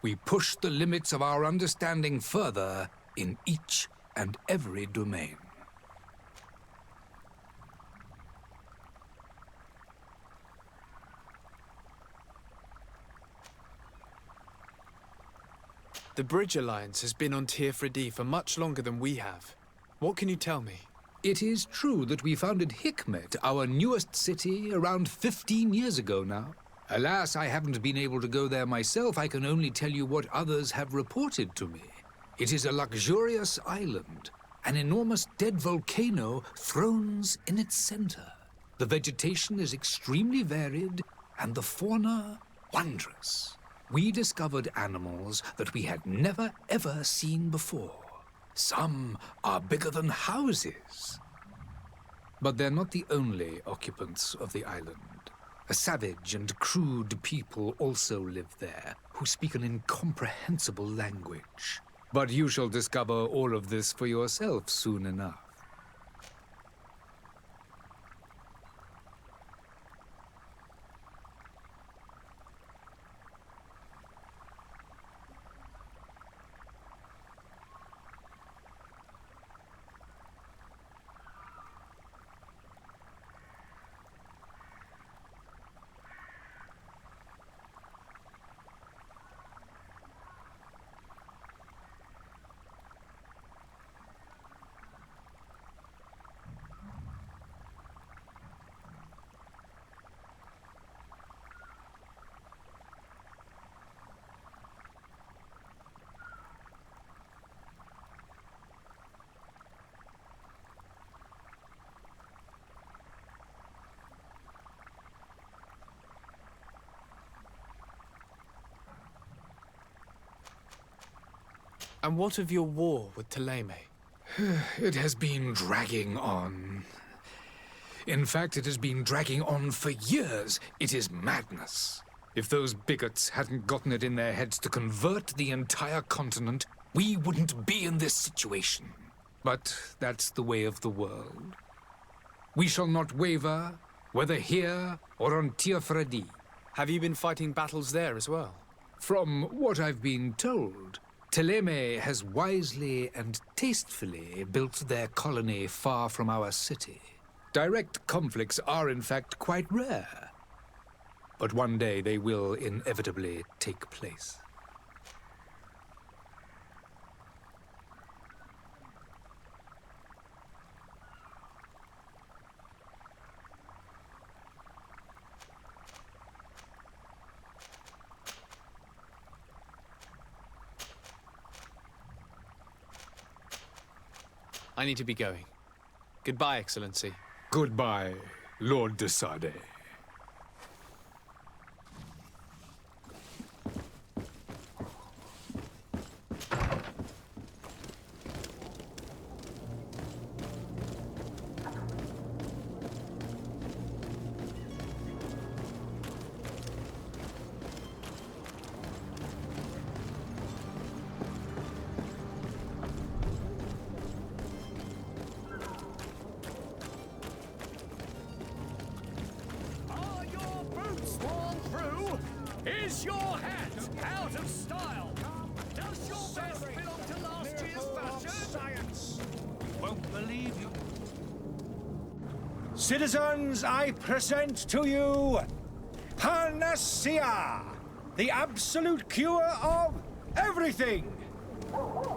we push the limits of our understanding further in each and every domain. The Bridge Alliance has been on Teer Fradee for much longer than we have. What can you tell me? It is true that we founded Hikmet, our newest city, around 15 years ago now. Alas, I haven't been able to go there myself. I can only tell you what others have reported to me. It is a luxurious island. An enormous dead volcano thrones in its center. The vegetation is extremely varied, and the fauna wondrous. We discovered animals that we had never ever seen before. Some are bigger than houses. But they're not the only occupants of the island. A savage and crude people also live there, who speak an incomprehensible language. But you shall discover all of this for yourself soon enough. And what of your war with Thélème? It has been dragging on. In fact, it has been dragging on for years. It is madness. If those bigots hadn't gotten it in their heads to convert the entire continent, we wouldn't be in this situation. But that's the way of the world. We shall not waver, whether here or on Tir Freddy. Have you been fighting battles there as well? From what I've been told, Thélème has wisely and tastefully built their colony far from our city. Direct conflicts are in fact quite rare. But one day they will inevitably take place. I need to be going. Goodbye, Excellency. Goodbye, Lord de Sardet. Is your hat out of style? Does your vest belong to last year's fashion? Science. You won't believe you. Citizens, I present to you Panacea, the absolute cure of everything.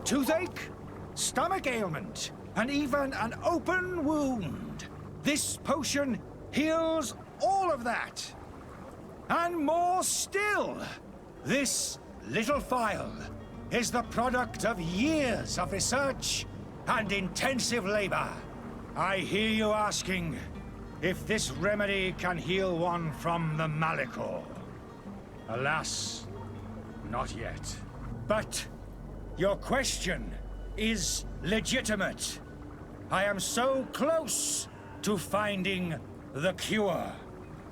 Toothache, stomach ailment, and even an open wound. This potion heals all of that. And more still, this little phial is the product of years of research and intensive labor. I hear you asking if this remedy can heal one from the Malichor. Alas, not yet. But your question is legitimate. I am so close to finding the cure.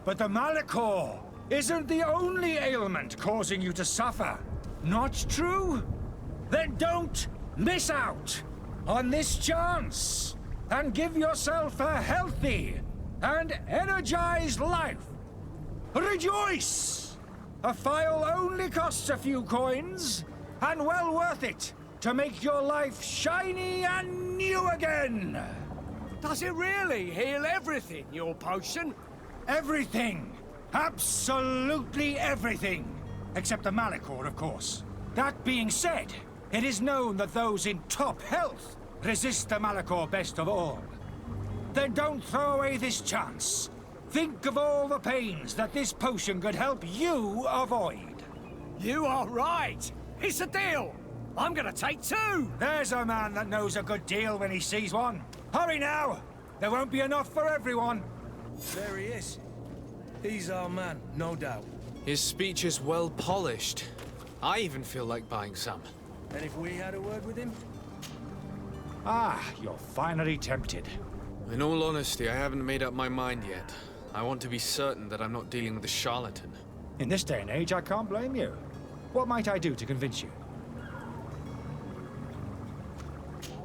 But the Malichor isn't the only ailment causing you to suffer. Not true? Then don't miss out on this chance and give yourself a healthy and energized life. Rejoice! A phial only costs a few coins, and well worth it to make your life shiny and new again. Does it really heal everything, your potion? Everything! Absolutely everything! Except the Malichor, of course. That being said, it is known that those in top health resist the Malichor best of all. Then don't throw away this chance. Think of all the pains that this potion could help you avoid. You are right! It's a deal! I'm gonna take two! There's a man that knows a good deal when he sees one. Hurry now! There won't be enough for everyone. There he is. He's our man, no doubt. His speech is well polished. I even feel like buying some. And if we had a word with him? Ah, you're finally tempted. In all honesty, I haven't made up my mind yet. I want to be certain that I'm not dealing with a charlatan. In this day and age, I can't blame you. What might I do to convince you?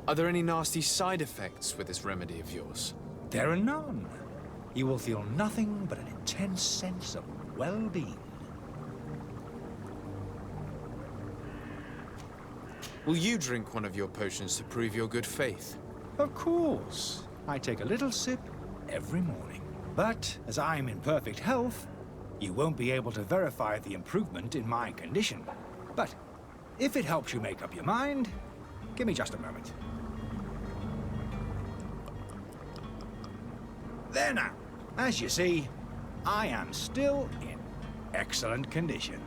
Are there any nasty side effects with this remedy of yours? There are none. You will feel nothing but an intense sense of well-being. Will you drink one of your potions to prove your good faith? Of course. I take a little sip every morning. But as I'm in perfect health, you won't be able to verify the improvement in my condition. But if it helps you make up your mind, give me just a moment. There now. As you see, I am still in excellent condition.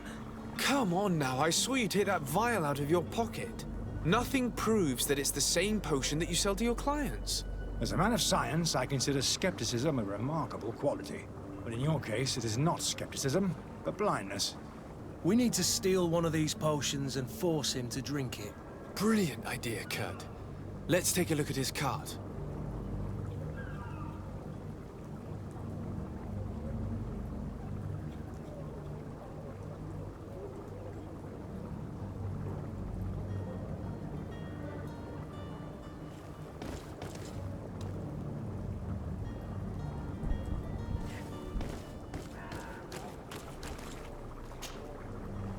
Come on now, I saw you take that vial out of your pocket. Nothing proves that it's the same potion that you sell to your clients. As a man of science, I consider skepticism a remarkable quality. But in your case, it is not skepticism, but blindness. We need to steal one of these potions and force him to drink it. Brilliant idea, Kurt. Let's take a look at his cart.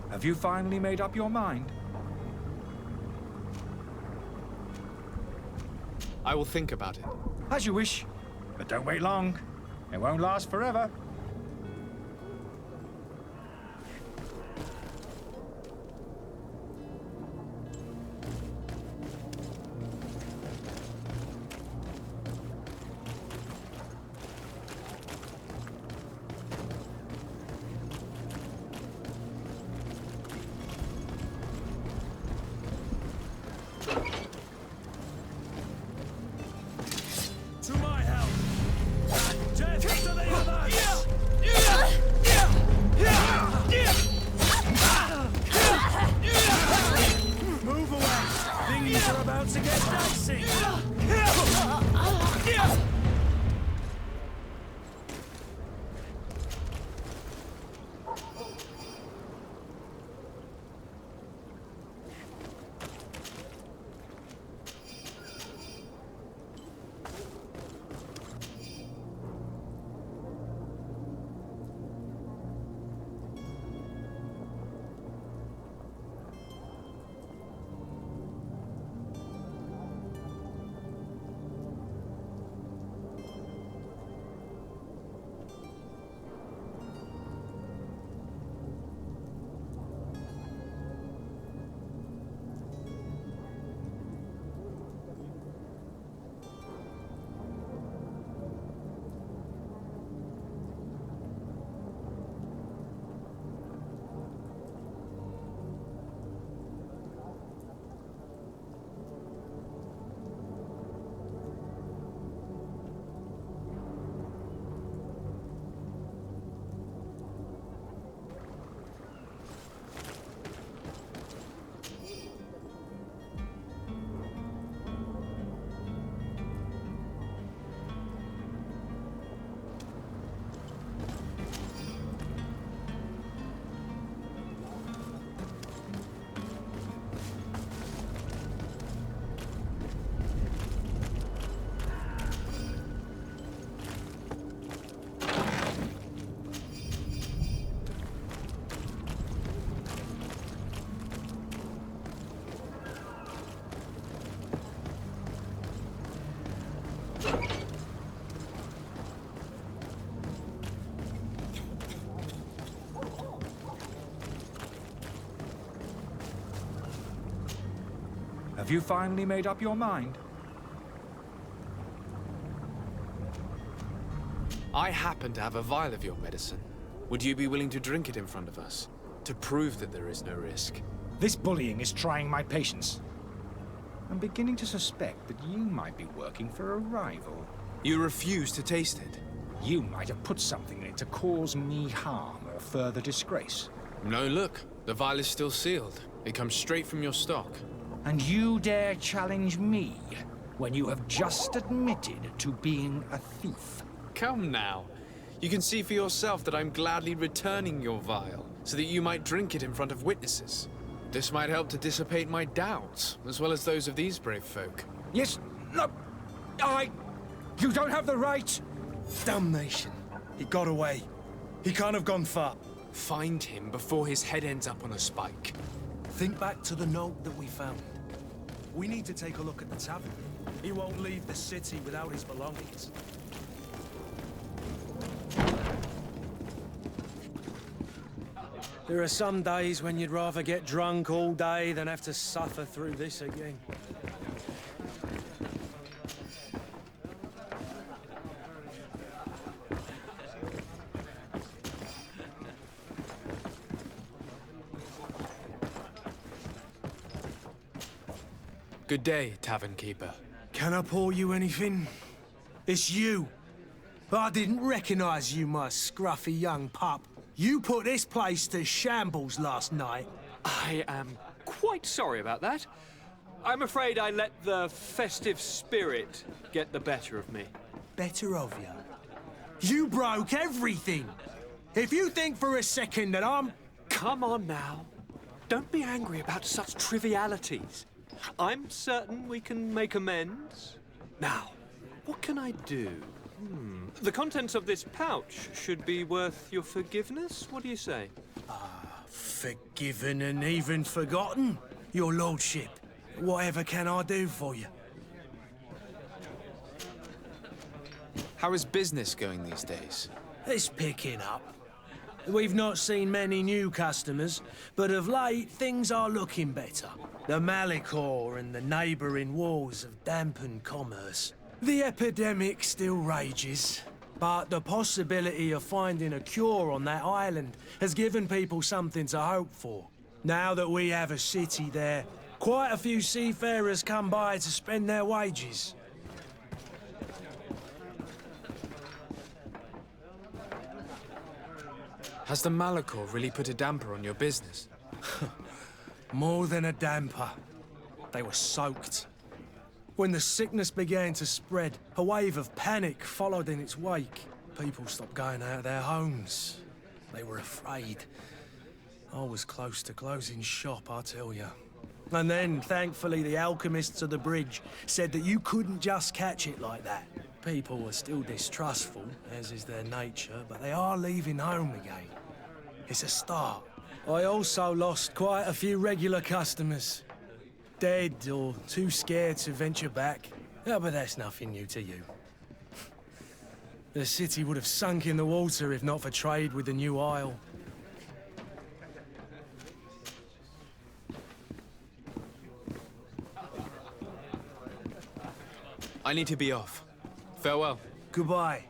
Have you finally made up your mind? I will think about it. As you wish, but don't wait long. It won't last forever. To my help! Death to the others! Move away! Things are about to get dicey! Have you finally made up your mind? I happen to have a vial of your medicine. Would you be willing to drink it in front of us? To prove that there is no risk? This bullying is trying my patience. I'm beginning to suspect that you might be working for a rival. You refuse to taste it? You might have put something in it to cause me harm or further disgrace. No, look. The vial is still sealed. It comes straight from your stock. And you dare challenge me when you have just admitted to being a thief? Come now. You can see for yourself that I'm gladly returning your vial, so that you might drink it in front of witnesses. This might help to dissipate my doubts, as well as those of these brave folk. Yes, no, you don't have the right! Damnation. He got away. He can't have gone far. Find him before his head ends up on a spike. Think back to the note that we found. We need to take a look at the tavern. He won't leave the city without his belongings. There are some days when you'd rather get drunk all day than have to suffer through this again. Good day, tavern keeper. Can I pour you anything? It's you. I didn't recognize you, my scruffy young pup. You put this place to shambles last night. I am quite sorry about that. I'm afraid I let the festive spirit get the better of me. Better of you? You broke everything! If you think for a second that I'm... Come on now. Don't be angry about such trivialities. I'm certain we can make amends. Now, what can I do? The contents of this pouch should be worth your forgiveness. What do you say? Forgiven and even forgotten, your lordship. Whatever can I do for you? How is business going these days? It's picking up. We've not seen many new customers, but of late things are looking better. The Malicor and the neighbouring wars have dampened commerce. The epidemic still rages, but the possibility of finding a cure on that island has given people something to hope for. Now that we have a city there, quite a few seafarers come by to spend their wages. Has the Malicor really put a damper on your business? More than a damper. They were soaked. When the sickness began to spread, a wave of panic followed in its wake. People stopped going out of their homes. They were afraid. I was close to closing shop, I tell you. And then, thankfully, the alchemists of the bridge said that you couldn't just catch it like that. People are still distrustful, as is their nature, but they are leaving home again. It's a start. I also lost quite a few regular customers. Dead or too scared to venture back. Yeah, but that's nothing new to you. The city would have sunk in the water if not for trade with the New Isle. I need to be off. Farewell. Goodbye.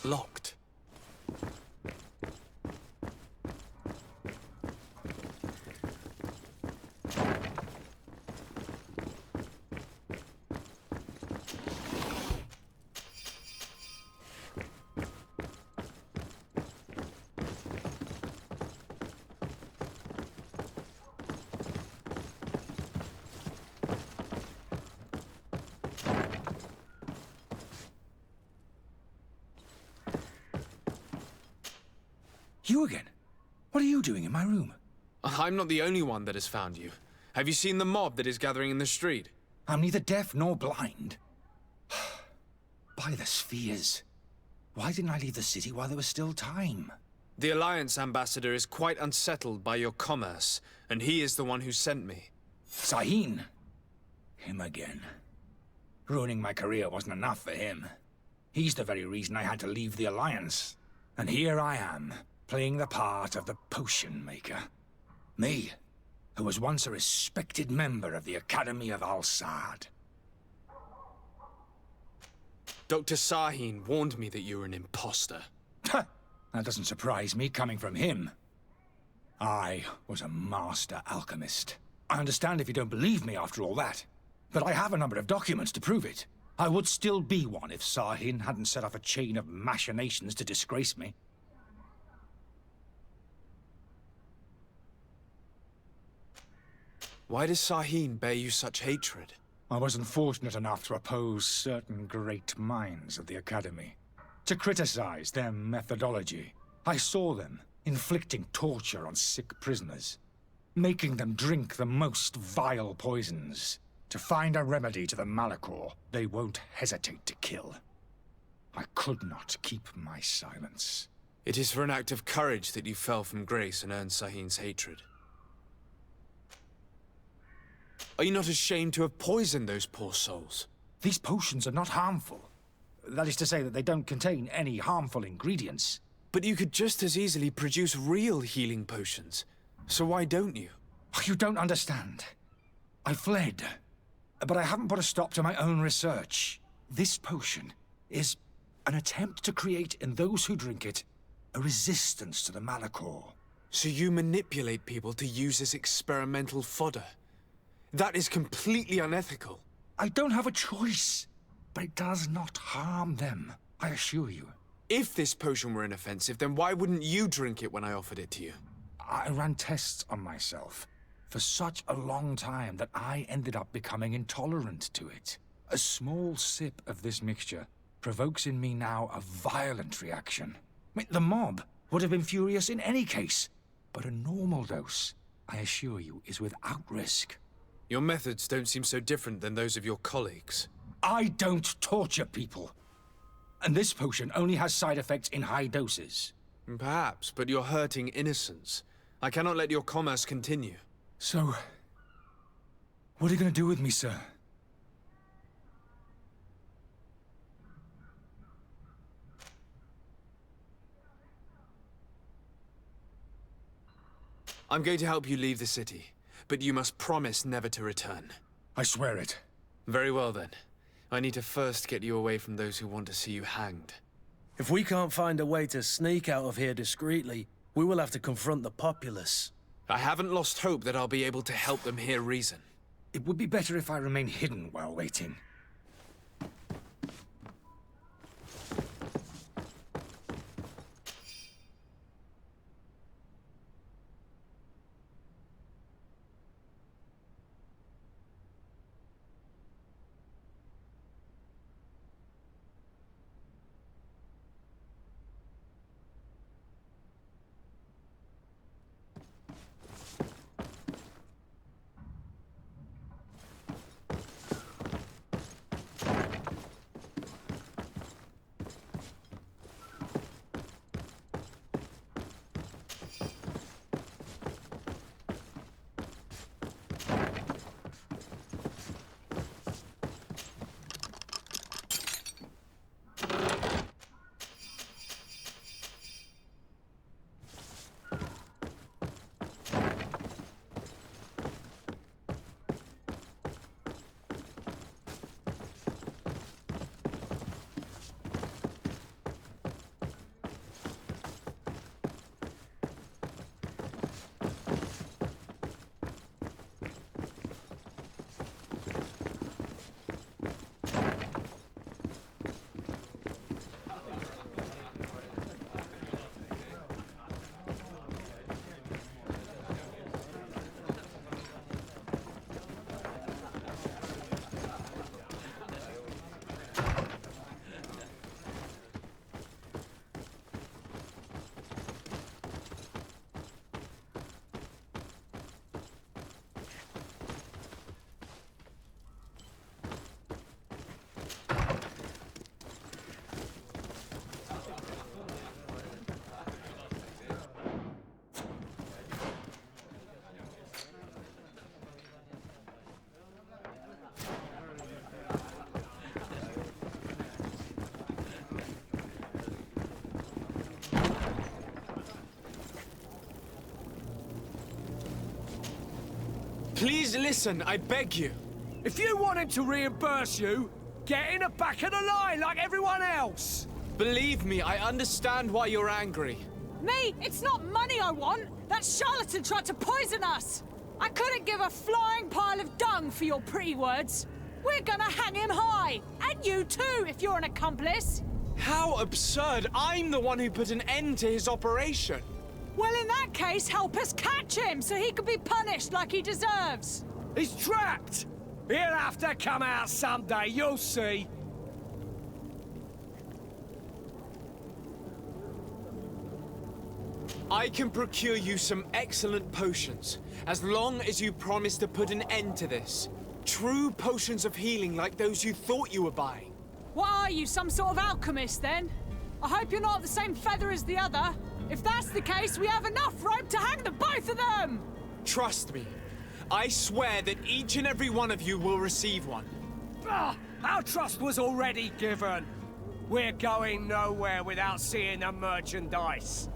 Locked. You again? What are you doing in my room? I'm not the only one that has found you. Have you seen the mob that is gathering in the street? I'm neither deaf nor blind. By the spheres. Why didn't I leave the city while there was still time? The Alliance ambassador is quite unsettled by your commerce, and he is the one who sent me. Sahin? Him again. Ruining my career wasn't enough for him. He's the very reason I had to leave the Alliance. And here I am, playing the part of the potion maker. Me, who was once a respected member of the Academy of Al-Saad. Dr. Sahin warned me that you were an imposter. That doesn't surprise me, coming from him. I was a master alchemist. I understand if you don't believe me after all that, but I have a number of documents to prove it. I would still be one if Sahin hadn't set off a chain of machinations to disgrace me. Why does Sahin bear you such hatred? I wasn't fortunate enough to oppose certain great minds of the Academy, to criticize their methodology. I saw them inflicting torture on sick prisoners, making them drink the most vile poisons. To find a remedy to the Malachor, they won't hesitate to kill. I could not keep my silence. It is for an act of courage that you fell from grace and earned Sahin's hatred. Are you not ashamed to have poisoned those poor souls? These potions are not harmful. That is to say that they don't contain any harmful ingredients. But you could just as easily produce real healing potions. So why don't you? You don't understand. I fled, but I haven't put a stop to my own research. This potion is an attempt to create in those who drink it a resistance to the Malachor. So you manipulate people to use as experimental fodder? That is completely unethical. I don't have a choice, but it does not harm them, I assure you. If this potion were inoffensive, then why wouldn't you drink it when I offered it to you? I ran tests on myself for such a long time that I ended up becoming intolerant to it. A small sip of this mixture provokes in me now a violent reaction. The mob would have been furious in any case, but a normal dose, I assure you, is without risk. Your methods don't seem so different than those of your colleagues. I don't torture people. And this potion only has side effects in high doses. Perhaps, but you're hurting innocents. I cannot let your commerce continue. So, what are you going to do with me, sir? I'm going to help you leave the city, but you must promise never to return. I swear it. Very well then. I need to first get you away from those who want to see you hanged. If we can't find a way to sneak out of here discreetly, we will have to confront the populace. I haven't lost hope that I'll be able to help them hear reason. It would be better if I remain hidden while waiting. Please listen, I beg you. If you want him to reimburse you, get in the back of the line like everyone else. Believe me, I understand why you're angry. Me? It's not money I want. That charlatan tried to poison us. I couldn't give a flying pile of dung for your pretty words. We're gonna hang him high. And you too, if you're an accomplice. How absurd! I'm the one who put an end to his operation. Well, in that case, help us catch him so he can be punished like he deserves. He's trapped. He'll have to come out someday, you'll see. I can procure you some excellent potions, as long as you promise to put an end to this. True potions of healing like those you thought you were buying. What are you, some sort of alchemist, then? I hope you're not the same feather as the other. If that's the case, we have enough rope to hang the both of them! Trust me. I swear that each and every one of you will receive one. Ah, our trust was already given. We're going nowhere without seeing the merchandise.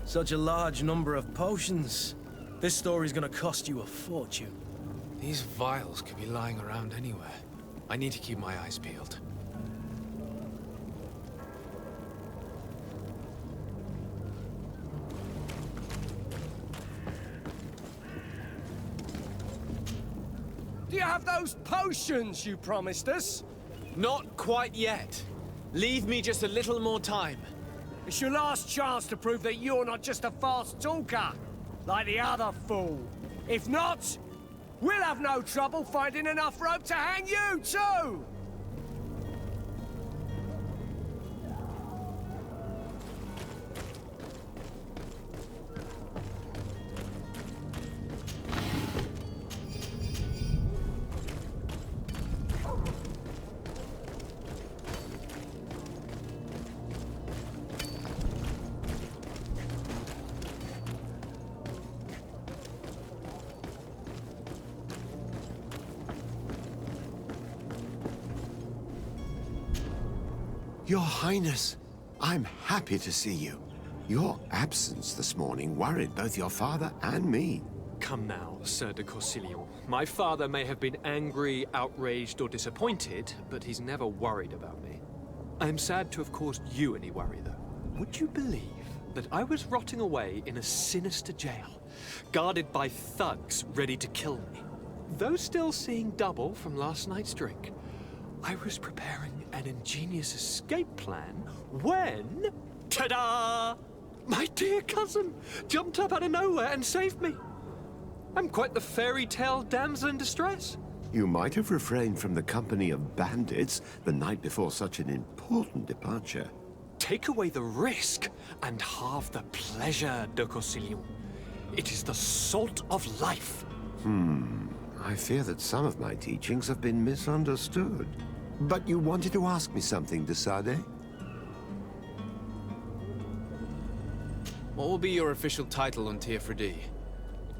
Such a large number of potions. This story's gonna cost you a fortune. These vials could be lying around anywhere. I need to keep my eyes peeled. Do you have those potions you promised us? Not quite yet. Leave me just a little more time. It's your last chance to prove that you're not just a fast talker, like the other fool. If not, we'll have no trouble finding enough rope to hang you, too! Your Highness, I'm happy to see you. Your absence this morning worried both your father and me. Come now, Sir de Corsilion. My father may have been angry, outraged, or disappointed, but he's never worried about me. I am sad to have caused you any worry, though. Would you believe that I was rotting away in a sinister jail, guarded by thugs ready to kill me? Though still seeing double from last night's drink, I was preparing an ingenious escape plan when... Ta-da! My dear cousin jumped up out of nowhere and saved me. I'm quite the fairy tale damsel in distress. You might have refrained from the company of bandits the night before such an important departure. Take away the risk and halve the pleasure, de Corsilion. It is the salt of life. I fear that some of my teachings have been misunderstood. But you wanted to ask me something, de Sade? What will be your official title on Teofredi?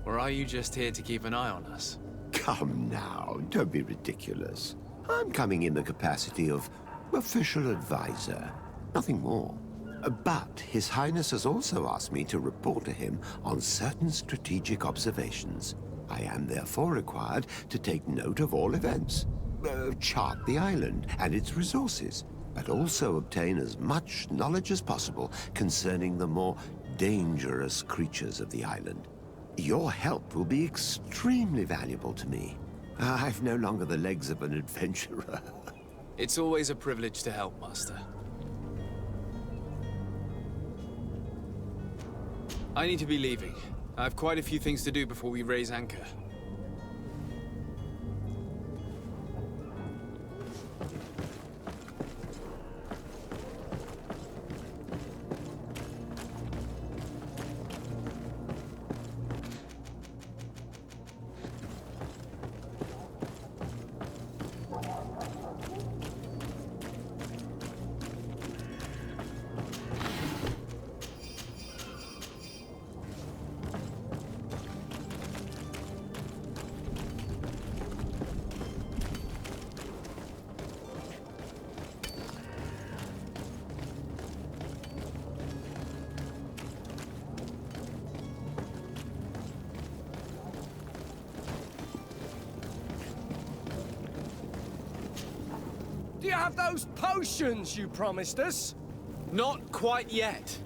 Or are you just here to keep an eye on us? Come now, don't be ridiculous. I'm coming in the capacity of official advisor, nothing more. But His Highness has also asked me to report to him on certain strategic observations. I am therefore required to take note of all events, chart the island and its resources, but also obtain as much knowledge as possible concerning the more dangerous creatures of the island. Your help will be extremely valuable to me. I've no longer the legs of an adventurer. It's always a privilege to help, Master. I need to be leaving. I have quite a few things to do before we raise anchor. Do you have those potions you promised us? Not quite yet.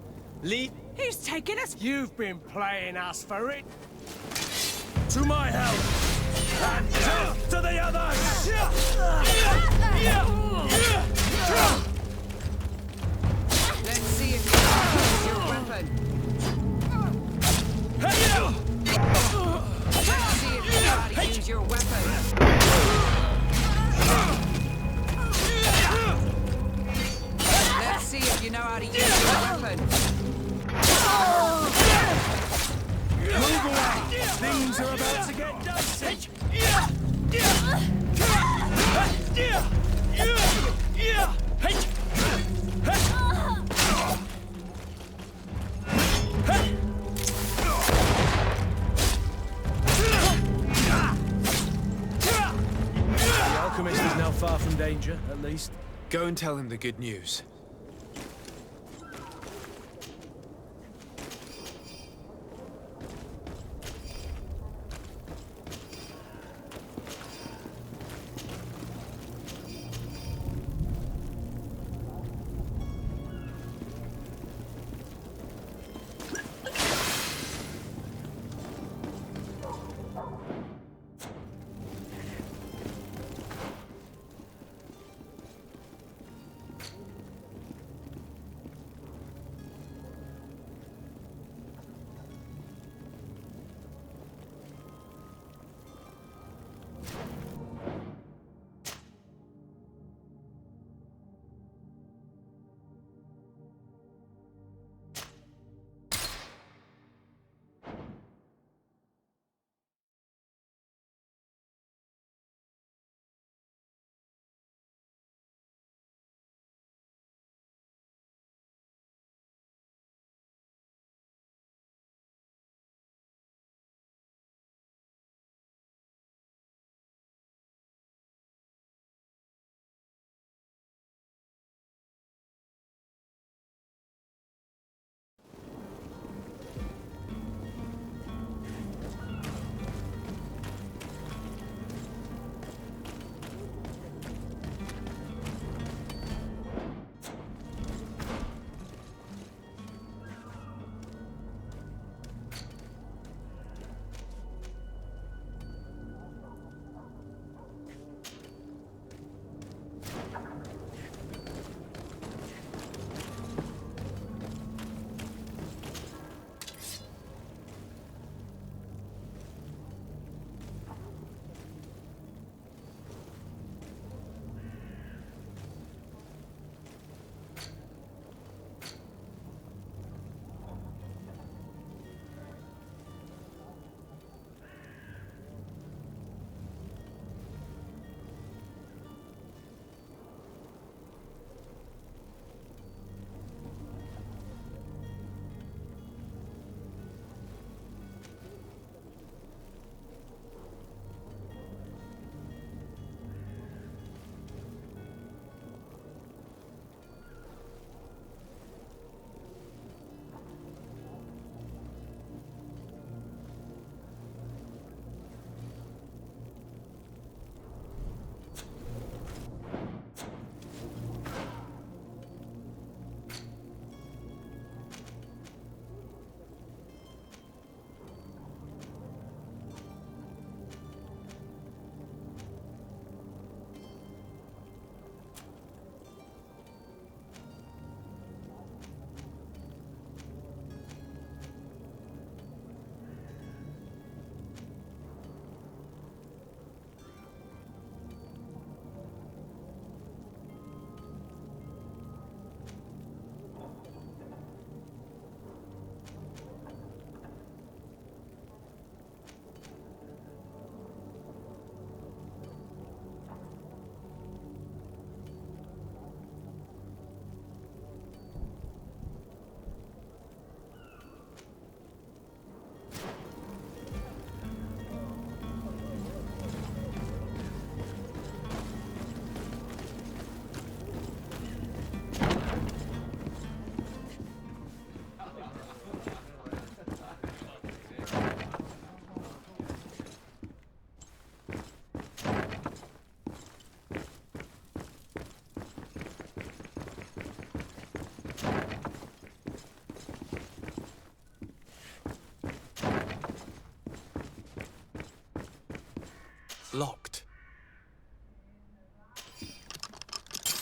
Leave. He's taking us. You've been playing us for it. To my help! And death to the others! Let's see if you can use your weapon. Let's see if you know how to use your weapon. Let's see if you know how to use your weapon. Move away! Things are about to get dicey! The alchemist is now far from danger, at least. Go and tell him the good news.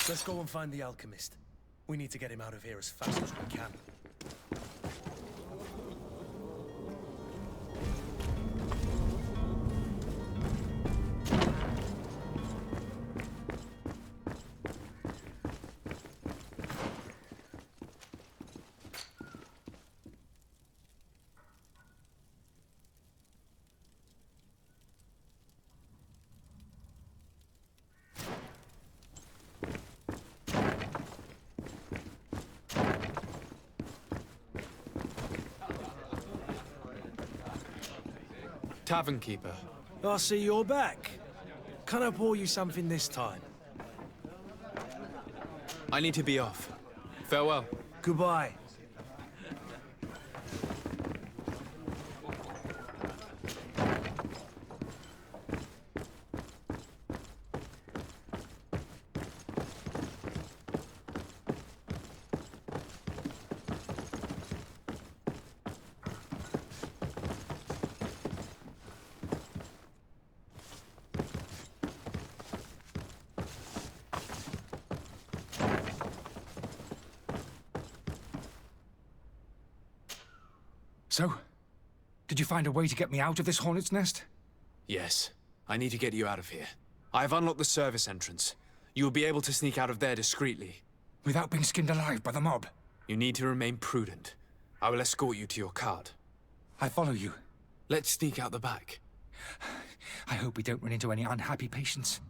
Let's go and find the alchemist. We need to get him out of here as fast as we can. Tavern keeper. I see you're back. Can I pour you something this time? I need to be off. Farewell. Goodbye. So, did you find a way to get me out of this hornet's nest? Yes. I need to get you out of here. I have unlocked the service entrance. You will be able to sneak out of there discreetly. Without being skinned alive by the mob? You need to remain prudent. I will escort you to your cart. I follow you. Let's sneak out the back. I hope we don't run into any unhappy patients.